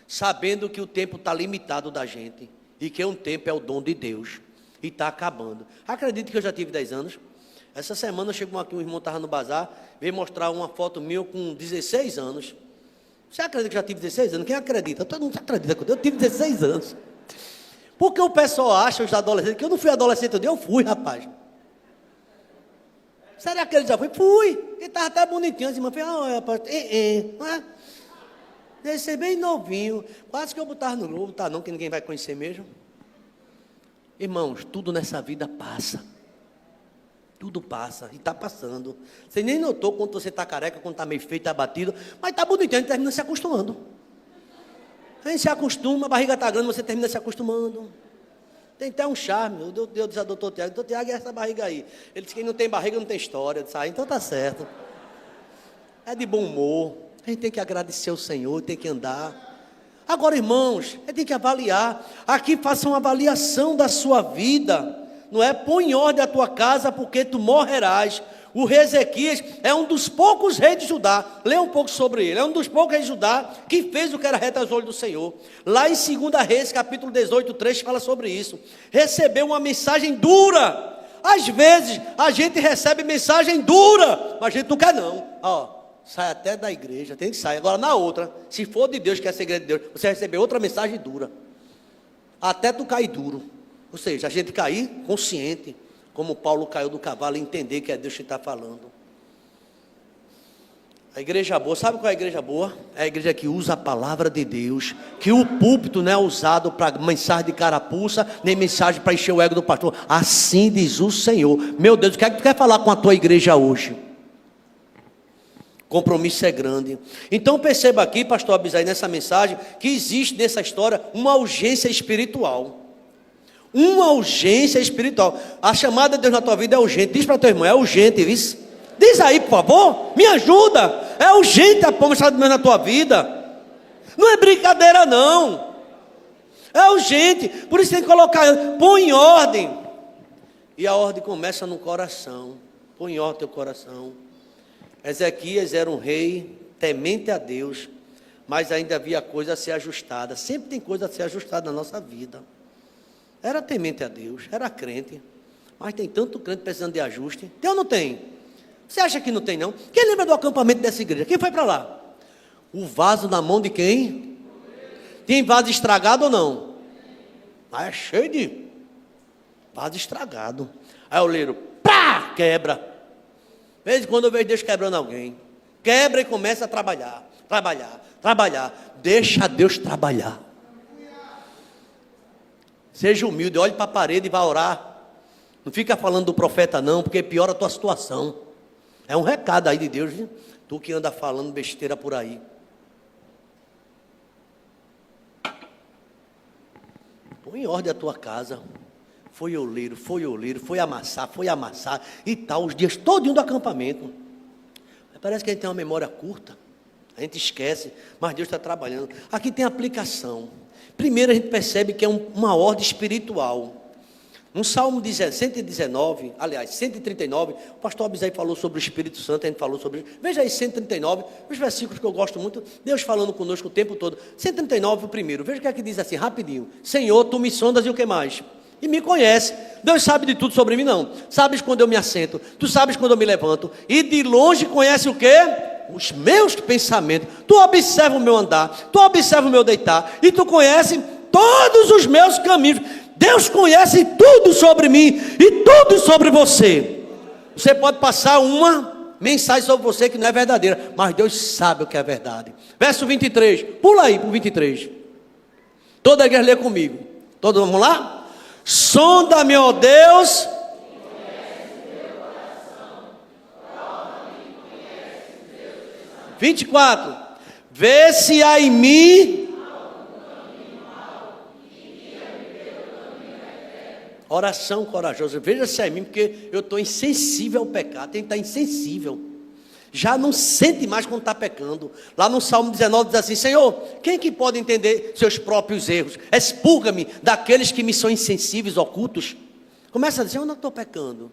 sabendo que o tempo está limitado da gente, e que um tempo é o dom de Deus, e está acabando. Acredite que eu já tive 10 anos. Essa semana chegou aqui, um irmão estava no bazar, veio mostrar uma foto minha com 16 anos. Você acredita que eu já tive 16 anos? Quem acredita? Todo mundo acredita que eu tive 16 anos. Porque o pessoal acha, os adolescentes, que eu não fui adolescente, eu fui, rapaz. Será que ele já foi? Fui. Ele estava até bonitinho, as irmãs falaram: rapaz, não é? Deve ser bem novinho. Quase que eu botava no Globo, tá não, que ninguém vai conhecer mesmo. Irmãos, tudo nessa vida passa. Tudo passa, e está passando. Você nem notou quando você está careca, quando está meio feio, está batido, mas está bonitinho, a gente termina se acostumando. A gente se acostuma, a barriga está grande, você termina se acostumando. Tem até um charme. Eu disse ao doutor Tiago, é essa barriga aí. Ele disse que quem não tem barriga não tem história. Eu disse: então está certo. É de bom humor. A gente tem que agradecer ao Senhor, tem que andar. Agora, irmãos, a gente tem que avaliar. Aqui faça uma avaliação da sua vida. Não é? Põe em ordem a tua casa, porque tu morrerás. O rei Ezequias é um dos poucos reis de Judá. Lê um pouco sobre ele. É um dos poucos reis de Judá que fez o que era reto aos olhos do Senhor. Lá em 2 Reis, capítulo 18, 3, fala sobre isso. Recebeu uma mensagem dura. Às vezes a gente recebe mensagem dura, mas a gente não quer não. Sai até da igreja, tem que sair. Agora na outra, se for de Deus, que é a segredo de Deus, você recebe outra mensagem dura. Até tu cair duro. Ou seja, a gente cair consciente, como Paulo caiu do cavalo, e entender que é Deus que está falando. A igreja boa, sabe qual é a igreja boa? É a igreja que usa a palavra de Deus, que o púlpito não é usado para mensagem de carapuça, nem mensagem para encher o ego do pastor. Assim diz o Senhor. Meu Deus, o que é que tu quer falar com a tua igreja hoje? compromisso é grande. Então perceba aqui, pastor Abisai, nessa mensagem, que existe nessa história uma urgência espiritual. Uma urgência espiritual. A chamada de Deus na tua vida é urgente. Diz para teu irmão, é urgente, viu? Diz aí, por favor, me ajuda. É urgente a promessa de Deus na tua vida. Não é brincadeira, não. É urgente. Por isso tem que colocar, põe em ordem. E a ordem começa no coração. Põe em ordem teu coração. Ezequias era um rei temente a Deus, mas ainda havia coisa a ser ajustada. Sempre tem coisa a ser ajustada na nossa vida. Era temente a Deus, era crente, mas tem tanto crente precisando de ajuste. Tem ou não tem? Você acha que não tem, não? Quem lembra do acampamento dessa igreja? Quem foi para lá? O vaso na mão de quem? Tem vaso estragado ou não? Ah, é cheio de vaso estragado. Aí o oleiro, pá, quebra. De vez em quando eu vejo Deus quebrando alguém. Quebra e começa a trabalhar. Deixa Deus trabalhar. Seja humilde, olhe para a parede e vá orar. Não fica falando do profeta não, porque piora a tua situação. É um recado aí de Deus, viu? Tu que anda falando besteira por aí. Põe em ordem a tua casa. Foi oleiro, foi amassar e tal, os dias todinho do acampamento. Parece que a gente tem uma memória curta. A gente esquece, mas Deus está trabalhando. Aqui tem aplicação. Primeiro a gente percebe que é uma ordem espiritual. No Salmo 119, aliás, 139, o pastor Abisai falou sobre o Espírito Santo, a gente falou sobre isso. Veja aí 139, os versículos que eu gosto muito, Deus falando conosco o tempo todo. 139, o primeiro, veja o que é que diz assim, rapidinho. Senhor, tu me sondas e o que mais? E me conhece. Deus sabe de tudo sobre mim, não. Sabes quando eu me assento, tu sabes quando eu me levanto. E de longe conhece o quê? Os meus pensamentos. Tu observa o meu andar, tu observa o meu deitar, e tu conhece todos os meus caminhos. Deus conhece tudo sobre mim e tudo sobre você. Você pode passar uma mensagem sobre você que não é verdadeira, mas Deus sabe o que é verdade. Verso 23, pula aí para o 23. Toda a igreja lê comigo. Todos vamos lá? Sonda-me, ó Deus. 24. Vê se há em mim oração corajosa. Veja se é em mim, porque eu estou insensível ao pecado. Tem que estar insensível. Já não sente mais quando está pecando. Lá no Salmo 19 diz assim: Senhor, quem que pode entender seus próprios erros? Expurga-me daqueles que me são insensíveis, ocultos. Começa a dizer: eu não estou pecando.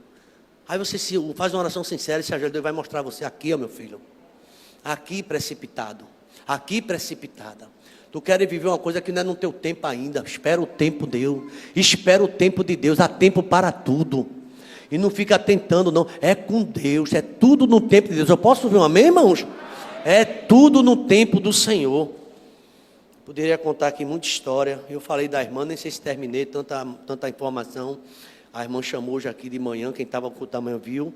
Aí você faz uma oração sincera e se ajuda, Deus vai mostrar a você: aqui, ó meu filho, aqui precipitado, aqui precipitada. Tu queres viver uma coisa que não é no teu tempo ainda. Espera o tempo de Deus. Espera o tempo de Deus. Há tempo para tudo. E não fica tentando, não. É com Deus. É tudo no tempo de Deus. Eu posso ouvir um amém, irmãos? É tudo no tempo do Senhor. Poderia contar aqui muita história. Eu falei da irmã, nem sei se terminei tanta informação. A irmã chamou hoje aqui de manhã. Quem estava com o tamanho viu.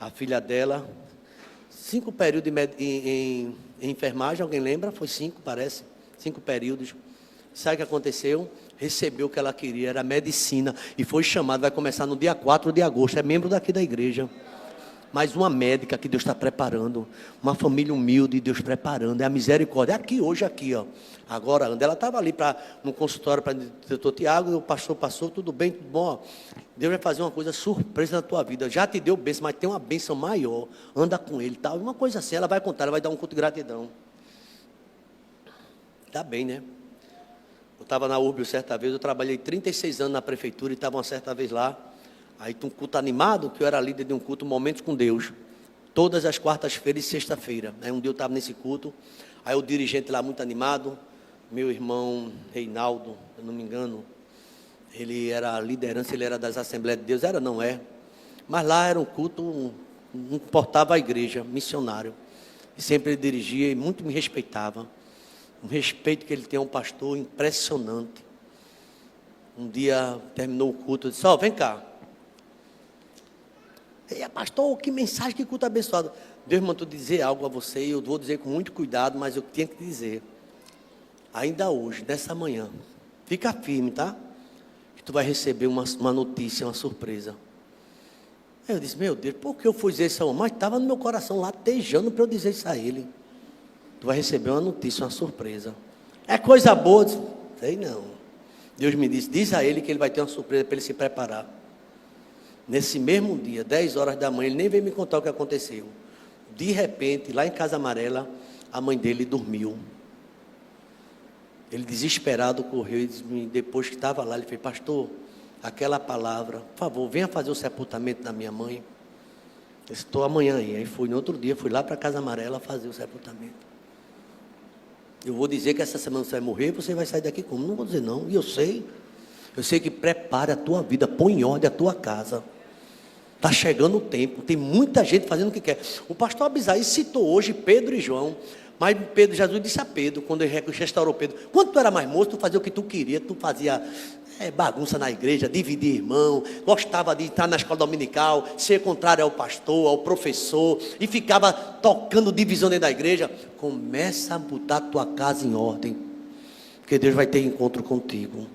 A filha dela. 5 períodos em enfermagem. Alguém lembra? Foi 5, parece. 5 períodos. Sabe o que aconteceu? Recebeu o que ela queria, era medicina. E foi chamada, vai começar no dia 4 de agosto. É membro daqui da igreja. Mais uma médica que Deus está preparando. Uma família humilde, Deus preparando. É a misericórdia. É aqui, hoje aqui, ó. Agora anda. Ela estava ali no consultório para o doutor Tiago. E o pastor passou, tudo bem, tudo bom. Ó. Deus vai fazer uma coisa surpresa na tua vida. Já te deu bênção, mas tem uma bênção maior. Anda com ele, tal. Uma coisa assim, ela vai contar, ela vai dar um culto de gratidão. Está bem, né? Eu estava na Urbio certa vez, eu trabalhei 36 anos na prefeitura e estava uma certa vez lá. Aí tinha um culto animado, que eu era líder de um culto, Momentos com Deus. Todas as quartas-feiras e sexta-feira. Aí um dia eu estava nesse culto, aí o dirigente lá muito animado, meu irmão Reinaldo, se eu não me engano, ele era a liderança, ele era das Assembleias de Deus, não é. Mas lá era um culto, não importava a igreja, missionário. E sempre ele dirigia e muito me respeitava. Um respeito que ele tem a um pastor impressionante. Um dia terminou o culto, eu disse: ó, vem cá. E pastor, que mensagem, que culto abençoado. Deus mandou dizer algo a você, e eu vou dizer com muito cuidado, mas eu tinha que dizer. Ainda hoje, nessa manhã, fica firme, tá? Que tu vai receber uma notícia, uma surpresa. Aí eu disse, meu Deus, por que eu fui dizer isso a uma? Mas estava no meu coração latejando para eu dizer isso a ele. Tu vai receber uma notícia, uma surpresa. É coisa boa? Sei não. Deus me disse, diz a ele que ele vai ter uma surpresa para ele se preparar. Nesse mesmo dia, 10 horas da manhã, ele nem veio me contar o que aconteceu. De repente, lá em Casa Amarela, a mãe dele dormiu. Ele desesperado correu e depois que estava lá, ele fez, pastor, aquela palavra, por favor, venha fazer o sepultamento da minha mãe. Eu estou amanhã aí. Aí fui no outro dia, fui lá para a Casa Amarela fazer o sepultamento. Eu vou dizer que essa semana você vai morrer, você vai sair daqui como? Não vou dizer não, e eu sei que prepare a tua vida, põe em ordem a tua casa. Está chegando o tempo, tem muita gente fazendo o que quer. O pastor Abisai citou hoje Pedro e João, mas Jesus disse a Pedro, quando ele restaurou Pedro, quando tu era mais moço, tu fazia o que tu queria, tu fazia bagunça na igreja, dividir irmão, gostava de estar na escola dominical, ser contrário ao pastor, ao professor, e ficava tocando divisão dentro da igreja. Começa a botar a tua casa em ordem, porque Deus vai ter encontro contigo.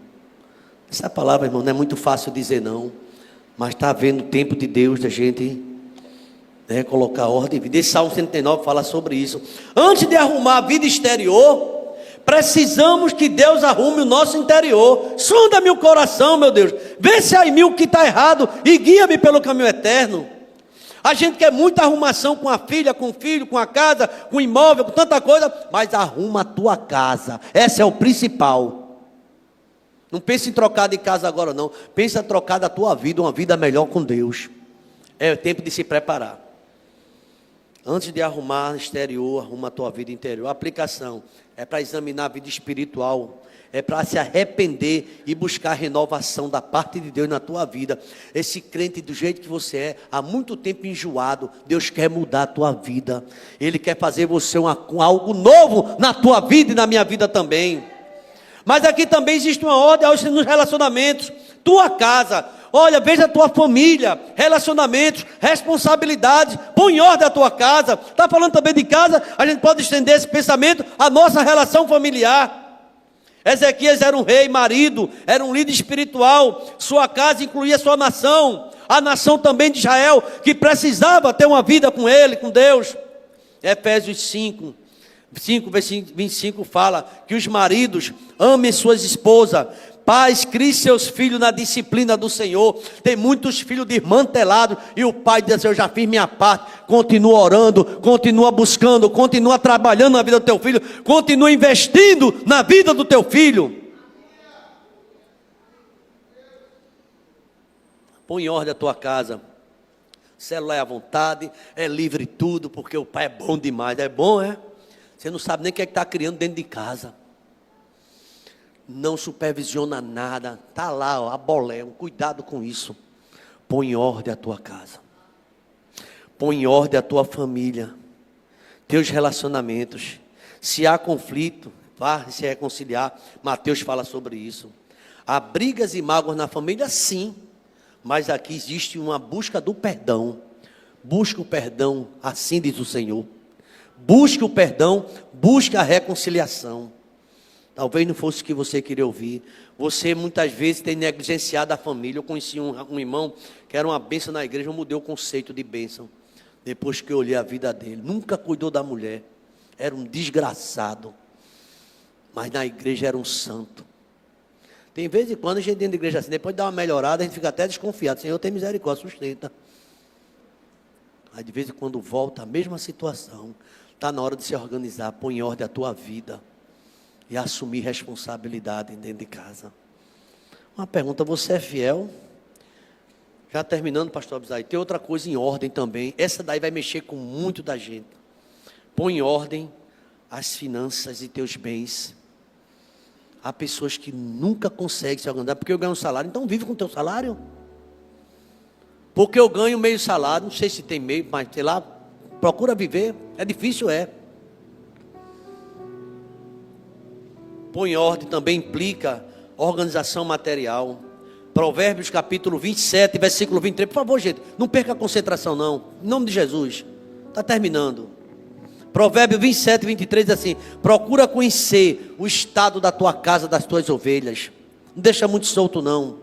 Essa palavra, irmão, não é muito fácil dizer não, mas está havendo o tempo de Deus, da gente colocar ordem. Esse Salmo 109 fala sobre isso. Antes de arrumar a vida exterior, precisamos que Deus arrume o nosso interior. Sonda-me o coração, meu Deus, vê se há em mim o que está errado e guia-me pelo caminho eterno. A gente quer muita arrumação com a filha, com o filho, com a casa, com o imóvel, com tanta coisa, mas arruma a tua casa, essa é o principal. Não pense em trocar de casa agora não, pense em trocar da tua vida, uma vida melhor com Deus. É tempo de se preparar. Antes de arrumar exterior, arruma a tua vida interior. A aplicação é para examinar a vida espiritual, é para se arrepender e buscar a renovação da parte de Deus na tua vida. Esse crente do jeito que você é, há muito tempo enjoado, Deus quer mudar a tua vida. Ele quer fazer você algo novo na tua vida e na minha vida também. Mas aqui também existe uma ordem nos relacionamentos. Tua casa, olha, veja a tua família, relacionamentos, responsabilidades, põe em ordem a tua casa. Está falando também de casa, a gente pode estender esse pensamento à nossa relação familiar. Ezequias era um rei, marido, era um líder espiritual, sua casa incluía sua nação, a nação também de Israel, que precisava ter uma vida com ele, com Deus. Efésios 5, versículo 25 fala que os maridos amem suas esposas. Pais, crie seus filhos na disciplina do Senhor. Tem muitos filhos desmantelados e o pai diz assim, eu já fiz minha parte. Continua orando, continua buscando, continua trabalhando na vida do teu filho, continua investindo na vida do teu filho. Põe em ordem a tua casa. Celular é à vontade, é livre tudo, porque o pai é bom demais. É bom, é? Você não sabe nem o que é que está criando dentro de casa. Não supervisiona nada, está lá, ó, a bolé, cuidado com isso. Põe em ordem a tua casa, põe em ordem a tua família, teus relacionamentos. Se há conflito, vá se reconciliar. Mateus fala sobre isso. Há brigas e mágoas na família, sim, mas aqui existe uma busca do perdão. Busca o perdão, assim diz o Senhor. Busque o perdão, busque a reconciliação. Talvez não fosse o que você queria ouvir. Você muitas vezes tem negligenciado a família. Eu conheci um irmão que era uma bênção na igreja. Eu mudei o conceito de bênção depois que eu olhei a vida dele. Nunca cuidou da mulher. Era um desgraçado. Mas na igreja era um santo. Tem vez em quando a gente dentro da igreja assim, depois de dar uma melhorada, a gente fica até desconfiado. Senhor, tem misericórdia, sustenta. Aí de vez em quando volta a mesma situação. Está na hora de se organizar. Põe em ordem a tua vida. E assumir responsabilidade dentro de casa. Uma pergunta, você é fiel? Já terminando, pastor Abisai, tem outra coisa em ordem também. Essa daí vai mexer com muito da gente. Põe em ordem as finanças e teus bens. Há pessoas que nunca conseguem se organizar, porque eu ganho um salário, então vive com o teu salário. Porque eu ganho meio salário, não sei se tem meio, mas sei lá, procura viver, é difícil, é. Põe em ordem também implica organização material. Provérbios capítulo 27, versículo 23. Por favor, gente, não perca a concentração não. Em nome de Jesus. Está terminando. Provérbios 27, 23 diz assim: procura conhecer o estado da tua casa, das tuas ovelhas. Não deixa muito solto não.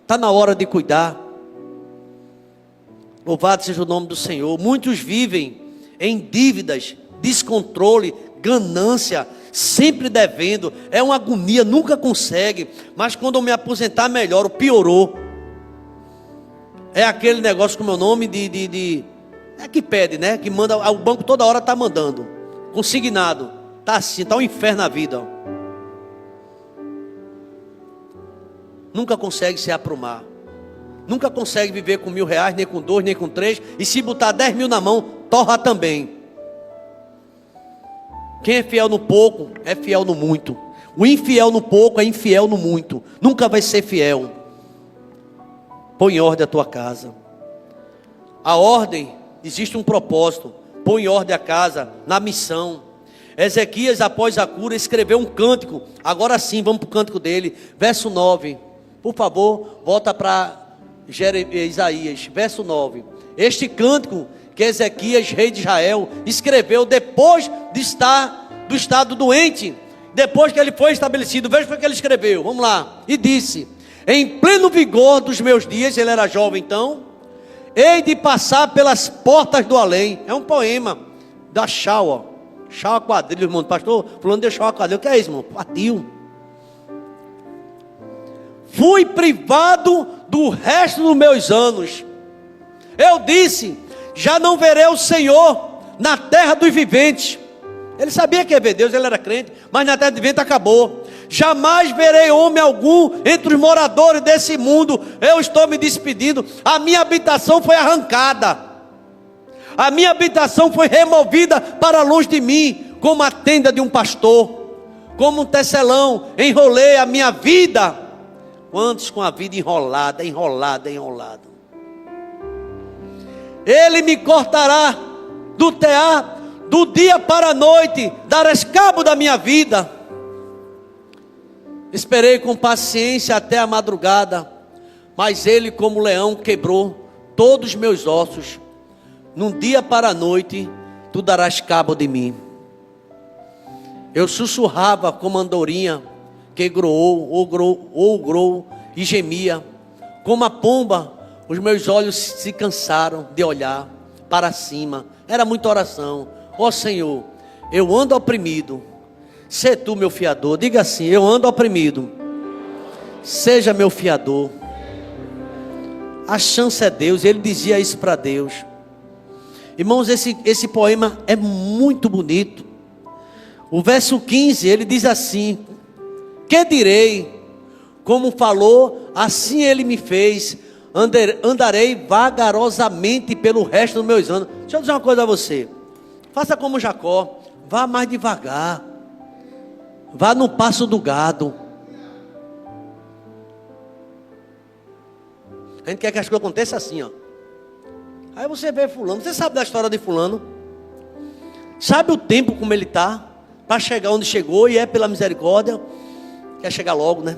Está na hora de cuidar. Louvado seja o nome do Senhor. Muitos vivem em dívidas, descontrole, ganância, sempre devendo. É uma agonia, nunca consegue. Mas quando eu me aposentar melhor, piorou. É aquele negócio com o meu nome é que pede, né? Que manda, o banco toda hora está mandando. Consignado. Está assim, está um inferno na vida. Nunca consegue se aprumar. Nunca consegue viver com R$1.000, nem com 2, nem com 3. E se botar 10 mil na mão, torra também. Quem é fiel no pouco, é fiel no muito. O infiel no pouco é infiel no muito. Nunca vai ser fiel. Põe em ordem a tua casa. A ordem, existe um propósito. Põe em ordem a casa, na missão. Ezequias, após a cura, escreveu um cântico. Agora sim, vamos para o cântico dele. Verso 9. Por favor, volta para Isaías, verso 9. Este cântico que Ezequias, rei de Israel, escreveu depois de estar do estado doente, depois que ele foi estabelecido. Veja o que ele escreveu, vamos lá. E disse: em pleno vigor dos meus dias, ele era jovem então, hei de passar pelas portas do além. É um poema da Shaua Quadrilho, irmão. Pastor, fulano deixou a quadrilha. O que é isso, irmão? Partiu. Fui privado do resto dos meus anos. Eu disse: já não verei o Senhor na terra dos viventes. Ele sabia que ia ver Deus, ele era crente, mas na terra dos viventes acabou. Jamais verei homem algum entre os moradores desse mundo. Eu estou me despedindo. A minha habitação foi arrancada. A minha habitação foi removida para longe de mim, como a tenda de um pastor, como um tecelão. Enrolei a minha vida. Quantos com a vida enrolada. Ele me cortará do tear, do dia para a noite, darás cabo da minha vida. Esperei com paciência até a madrugada, mas ele como leão quebrou todos os meus ossos. Num dia para a noite, tu darás cabo de mim. Eu sussurrava como andorinha, que grou e gemia. Como a pomba, os meus olhos se cansaram de olhar para cima. Era muita oração. Ó Senhor, eu ando oprimido. Sê tu meu fiador. Diga assim: eu ando oprimido. Seja meu fiador. A chance é Deus. Ele dizia isso para Deus. Irmãos, esse poema é muito bonito. O verso 15, ele diz assim: que direi? Como falou, assim ele me fez. Andarei vagarosamente pelo resto dos meus anos. Deixa eu dizer uma coisa a você. Faça como Jacó. Vá mais devagar. Vá no passo do gado. A gente quer que as coisas aconteçam assim, ó. Aí você vê fulano. Você sabe da história de fulano? Sabe o tempo como ele está para chegar onde chegou, e é pela misericórdia. Quer chegar logo, né?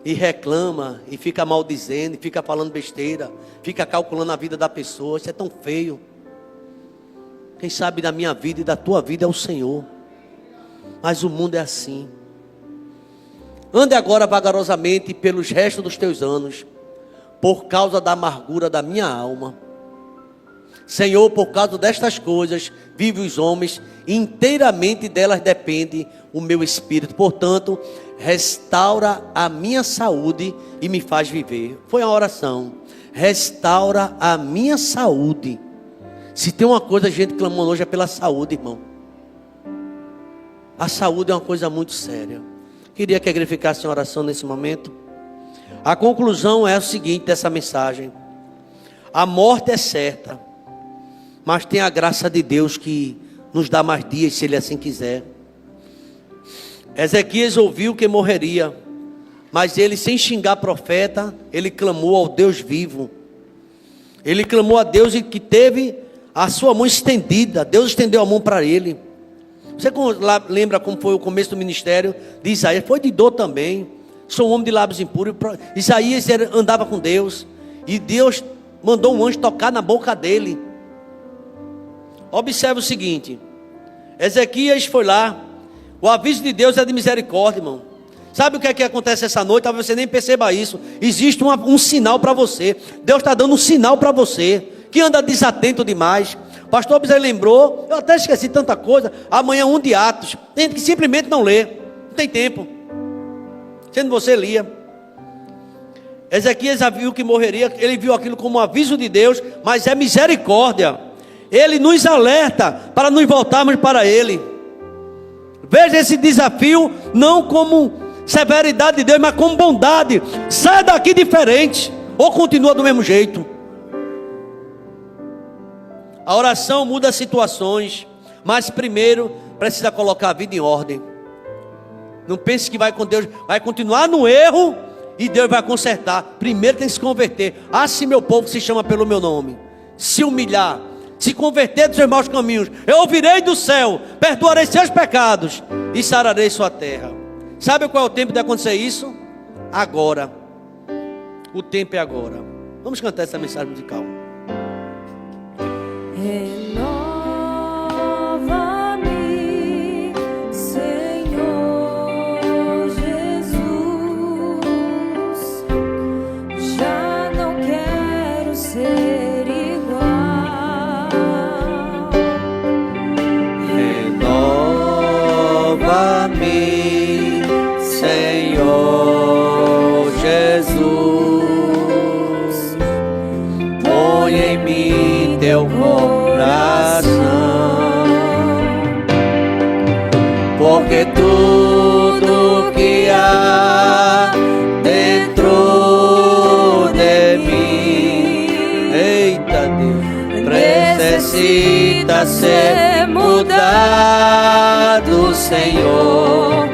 E reclama, e fica maldizendo, e fica falando besteira, fica calculando a vida da pessoa. Isso é tão feio. Quem sabe da minha vida e da tua vida é o Senhor. Mas o mundo é assim. Ande agora vagarosamente pelos restos dos teus anos, por causa da amargura da minha alma. Senhor, por causa destas coisas vivem os homens, e inteiramente delas depende o meu espírito. Portanto, restaura a minha saúde e me faz viver. Foi a oração. Restaura a minha saúde. Se tem uma coisa a gente clamando hoje é pela saúde, irmão. A saúde é uma coisa muito séria. Queria que a igreja ficasse em oração nesse momento. A conclusão é o seguinte dessa mensagem: a morte é certa, mas tem a graça de Deus que nos dá mais dias, se Ele assim quiser. Ezequias ouviu que morreria, mas ele, sem xingar profeta, ele clamou ao Deus vivo. Ele clamou a Deus e que teve a sua mão estendida. Deus estendeu a mão para ele. Você lembra como foi o começo do ministério de Isaías? Foi de dor também. Sou um homem de lábios impuros. Isaías andava com Deus, e Deus mandou um anjo tocar na boca dele. Observe o seguinte: Ezequias foi lá. O aviso de Deus é de misericórdia, irmão. Sabe o que é que acontece essa noite? Talvez você nem perceba isso. Existe um sinal para você. Deus está dando um sinal para você, que anda desatento demais. O pastor Abisai lembrou, eu até esqueci tanta coisa. Amanhã 1 de Atos. Tem gente que simplesmente não lê, não tem tempo. Sendo você lia. Ezequias viu que morreria, ele viu aquilo como um aviso de Deus, mas é misericórdia. Ele nos alerta para nos voltarmos para Ele. Veja esse desafio não como severidade de Deus, mas como bondade. Sai daqui diferente, ou continua do mesmo jeito. A oração muda situações, mas primeiro precisa colocar a vida em ordem. Não pense que vai com Deus, vai continuar no erro e Deus vai consertar. Primeiro tem que se converter. Ah, se meu povo se chama pelo meu nome, se humilhar, se converter dos seus maus caminhos, eu ouvirei do céu, perdoarei seus pecados e sararei sua terra. Sabe qual é o tempo de acontecer isso? Agora. O tempo é agora. Vamos cantar essa mensagem musical. Renova-me, Senhor Jesus. Já não quero ser igual. Renova-me, Senhor Jesus. Põe em mim teu coração, porque tudo que há dentro de mim, eita Deus, necessita ser mudado, Senhor,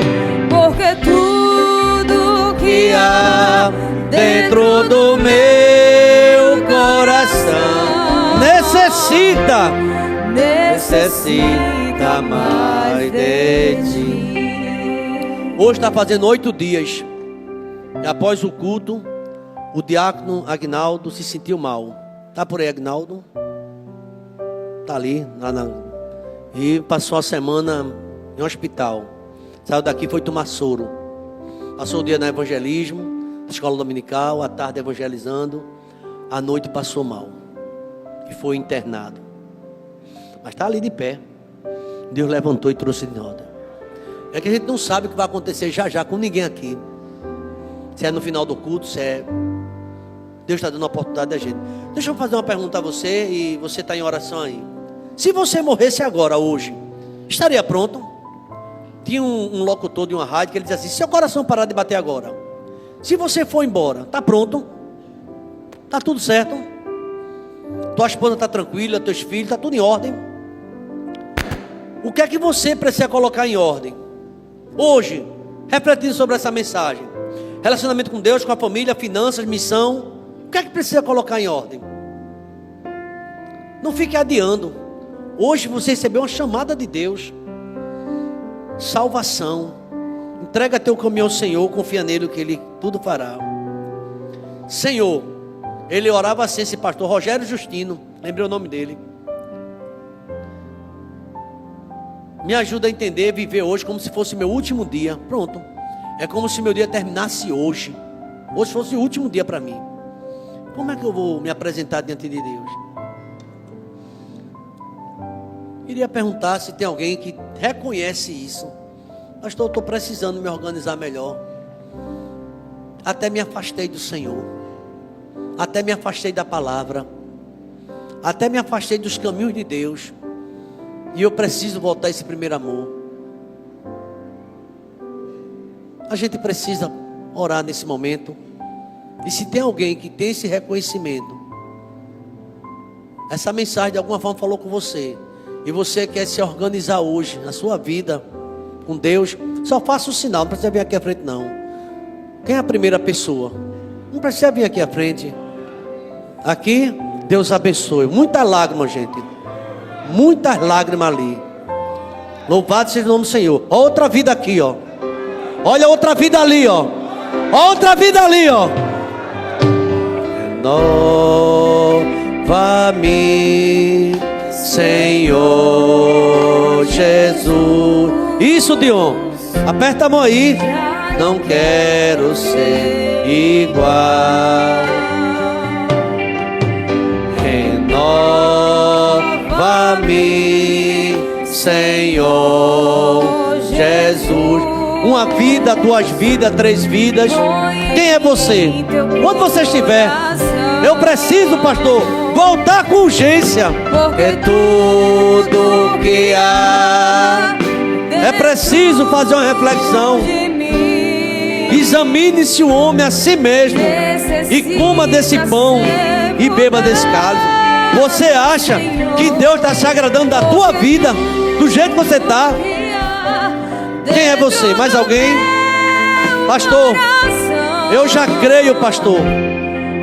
Porque tudo que há dentro do meu coração necessita mais de ti. Hoje está fazendo 8 dias. E após o culto, o diácono Agnaldo se sentiu mal. Está por aí, Agnaldo? Está ali, e passou a semana em um hospital. Saiu daqui, foi tomar soro. Passou o dia no evangelismo, escola dominical, à tarde evangelizando. À noite passou mal e foi internado. Mas está ali de pé. Deus levantou e trouxe de ordem. É que a gente não sabe o que vai acontecer já já com ninguém aqui. Se é no final do culto, se é... Deus está dando a oportunidade da gente. Deixa eu fazer uma pergunta a você, e você está em oração aí. Se você morresse agora, hoje, estaria pronto? Tinha um locutor de uma rádio que ele dizia assim: se seu coração parar de bater agora, se você for embora, está pronto? Está tudo certo? Tua esposa está tranquila, teus filhos, está tudo em ordem? O que é que você precisa colocar em ordem? Hoje, refletindo sobre essa mensagem. Relacionamento com Deus, com a família, finanças, missão. O que é que precisa colocar em ordem? Não fique adiando. Hoje você recebeu uma chamada de Deus. Salvação. Entrega teu caminho ao Senhor, confia nele que Ele tudo fará. Senhor, ele orava assim, esse pastor Rogério Justino, lembrei o nome dele. Me ajuda a entender, viver hoje como se fosse meu último dia. Pronto. É como se meu dia terminasse hoje. Hoje fosse o último dia para mim. Como é que eu vou me apresentar diante de Deus? Queria perguntar se tem alguém que reconhece isso. Pastor, eu estou precisando me organizar melhor. Até me afastei do Senhor. Até me afastei da palavra. Até me afastei dos caminhos de Deus. E eu preciso voltar a esse primeiro amor. A gente precisa orar nesse momento. E se tem alguém que tem esse reconhecimento, essa mensagem de alguma forma falou com você, e você quer se organizar hoje na sua vida com Deus, só faça o sinal, não precisa vir aqui à frente não. Quem é a primeira pessoa? Não precisa vir aqui à frente. Aqui, Deus abençoe. Muitas lágrimas, gente. Muitas lágrimas ali. Louvado seja o nome do Senhor. Ó, outra vida aqui, ó. Olha outra vida ali, ó. Outra vida ali, ó. Renova-me, Senhor Jesus. Isso, Dion. Aperta a mão aí. não quero ser igual. Renova-me, Senhor Jesus. Uma vida, duas vidas, três vidas. Quem é você? Onde você estiver, eu preciso, pastor, voltar com urgência. Porque tudo que há, é preciso fazer uma reflexão. Examine-se o homem a si mesmo e coma desse pão e beba desse cálice. Você acha que Deus está se agradando da tua vida, do jeito que você está? Quem é você? Mais alguém? Pastor, eu já creio, pastor.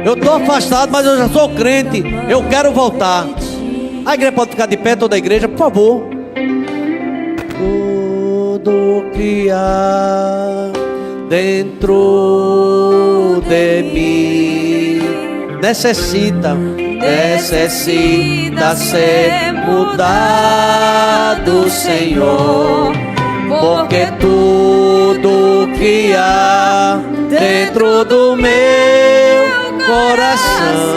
Eu estou afastado, mas eu já sou crente. Eu quero voltar. A igreja pode ficar de pé, toda a igreja, por favor. Tudo que há dentro de mim necessita ser mudado, Senhor. Porque tudo que há dentro do meu coração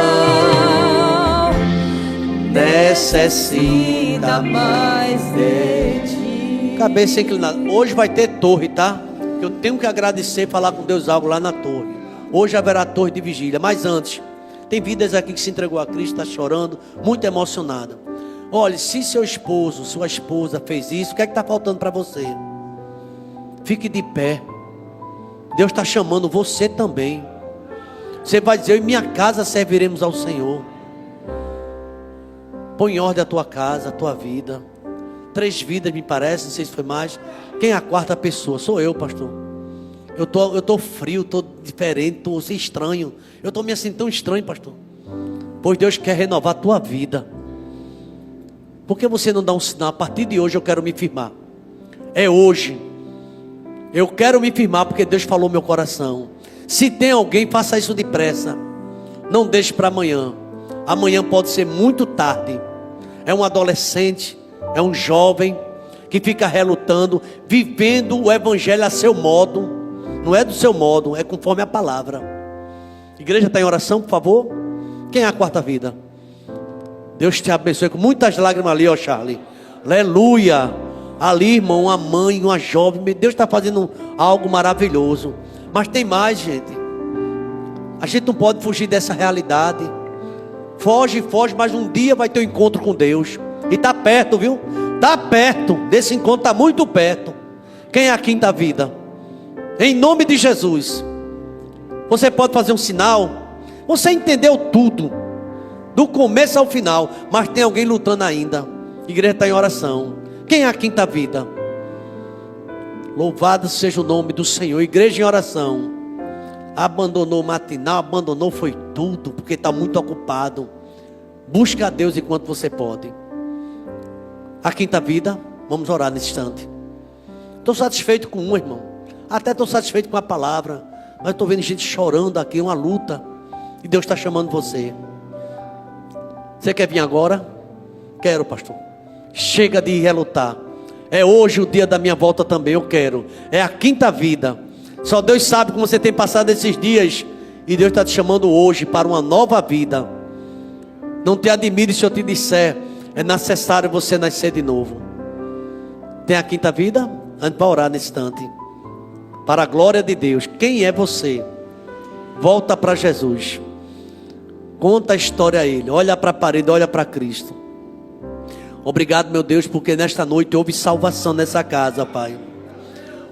necessita mais de ti. Cabeça inclinada. Hoje vai ter torre, tá? Eu tenho que agradecer, falar com Deus algo lá na torre. Hoje haverá torre de vigília. Mas antes, tem vidas aqui que se entregou a Cristo, está chorando, muito emocionada. Olha, se seu esposo, sua esposa fez isso, o que é que está faltando para você? Fique de pé. Deus está chamando você também. Você vai dizer: eu e minha casa serviremos ao Senhor. Põe em ordem a tua casa, a tua vida. 3 vidas me parece, não sei se foi mais. Quem é a 4ª pessoa? Sou eu, pastor. Eu tô frio, tô diferente, tô estranho. Eu tô me sentindo tão estranho, pastor. Pois Deus quer renovar a tua vida. Por que você não dá um sinal? A partir de hoje eu quero me firmar. É hoje. Eu quero me firmar porque Deus falou no meu coração. Se tem alguém, faça isso depressa. Não deixe para amanhã. Amanhã pode ser muito tarde. É um adolescente, é um jovem que fica relutando, vivendo o evangelho a seu modo. Não é do seu modo, é conforme a palavra. Igreja, está em oração, por favor? Quem é a 4ª vida? Deus te abençoe com muitas lágrimas ali, ó Charlie. Aleluia. Ali, irmão, uma mãe, uma jovem. Deus está fazendo algo maravilhoso. Mas tem mais, gente. A gente não pode fugir dessa realidade. Foge, mas um dia vai ter um encontro com Deus. E está perto, viu? Está perto. Desse encontro está muito perto. Quem é a 5ª vida? Em nome de Jesus. Você pode fazer um sinal. Você entendeu tudo, do começo ao final, mas tem alguém lutando ainda. A igreja está em oração. Quem é a 5ª vida? Louvado seja o nome do Senhor. Igreja em oração. Abandonou o matinal, abandonou foi tudo, porque está muito ocupado. Busca a Deus enquanto você pode. A 5ª vida, vamos orar nesse instante. Estou satisfeito com um, irmão. Até estou satisfeito com a palavra, mas estou vendo gente chorando aqui, uma luta. E Deus está chamando você. Você quer vir agora? Quero, pastor. Chega de relutar. É hoje o dia da minha volta também, eu quero. É a 5ª vida. Só Deus sabe como você tem passado esses dias. E Deus está te chamando hoje para uma nova vida. Não te admire se eu te disser: é necessário você nascer de novo. Tem a 5ª vida? Antes para orar nesse instante. Para a glória de Deus. Quem é você? Volta para Jesus. Conta a história a Ele. Olha para a parede, olha para Cristo. Obrigado, meu Deus, porque nesta noite houve salvação nessa casa, Pai.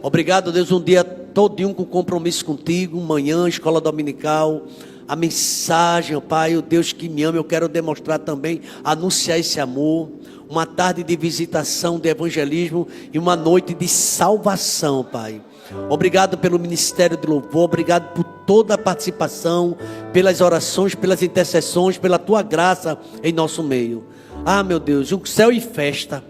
Obrigado, Deus, um dia todinho com compromisso contigo. Manhã, escola dominical. A mensagem, Pai, o Deus que me ama, eu quero demonstrar também, anunciar esse amor. Uma tarde de visitação, de evangelismo e uma noite de salvação, Pai. Obrigado pelo ministério de louvor, obrigado por toda a participação, pelas orações, pelas intercessões, pela tua graça em nosso meio. Ah, meu Deus, um céu em festa.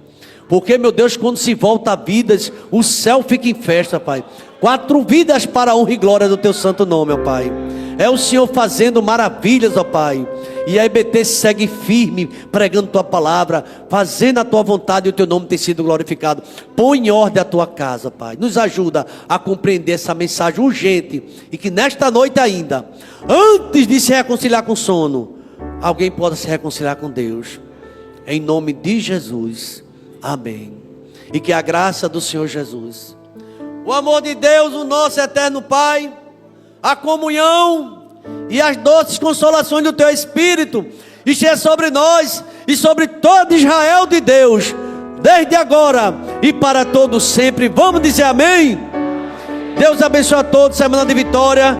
Porque, meu Deus, quando se volta a vidas, o céu fica em festa, Pai. 4 vidas para a honra e glória do teu santo nome, ó Pai. É o Senhor fazendo maravilhas, ó Pai. E a EBT segue firme, pregando tua palavra, fazendo a tua vontade, e o teu nome tem sido glorificado. Põe em ordem a tua casa, Pai. Nos ajuda a compreender essa mensagem urgente, e que nesta noite ainda, antes de se reconciliar com o sono, alguém possa se reconciliar com Deus. Em nome de Jesus, amém. E que a graça do Senhor Jesus, o amor de Deus, o nosso eterno Pai, a comunhão e as doces consolações do teu Espírito esteja sobre nós e sobre todo Israel de Deus, desde agora e para todo sempre. Vamos dizer amém? Deus abençoe a todos, semana de vitória.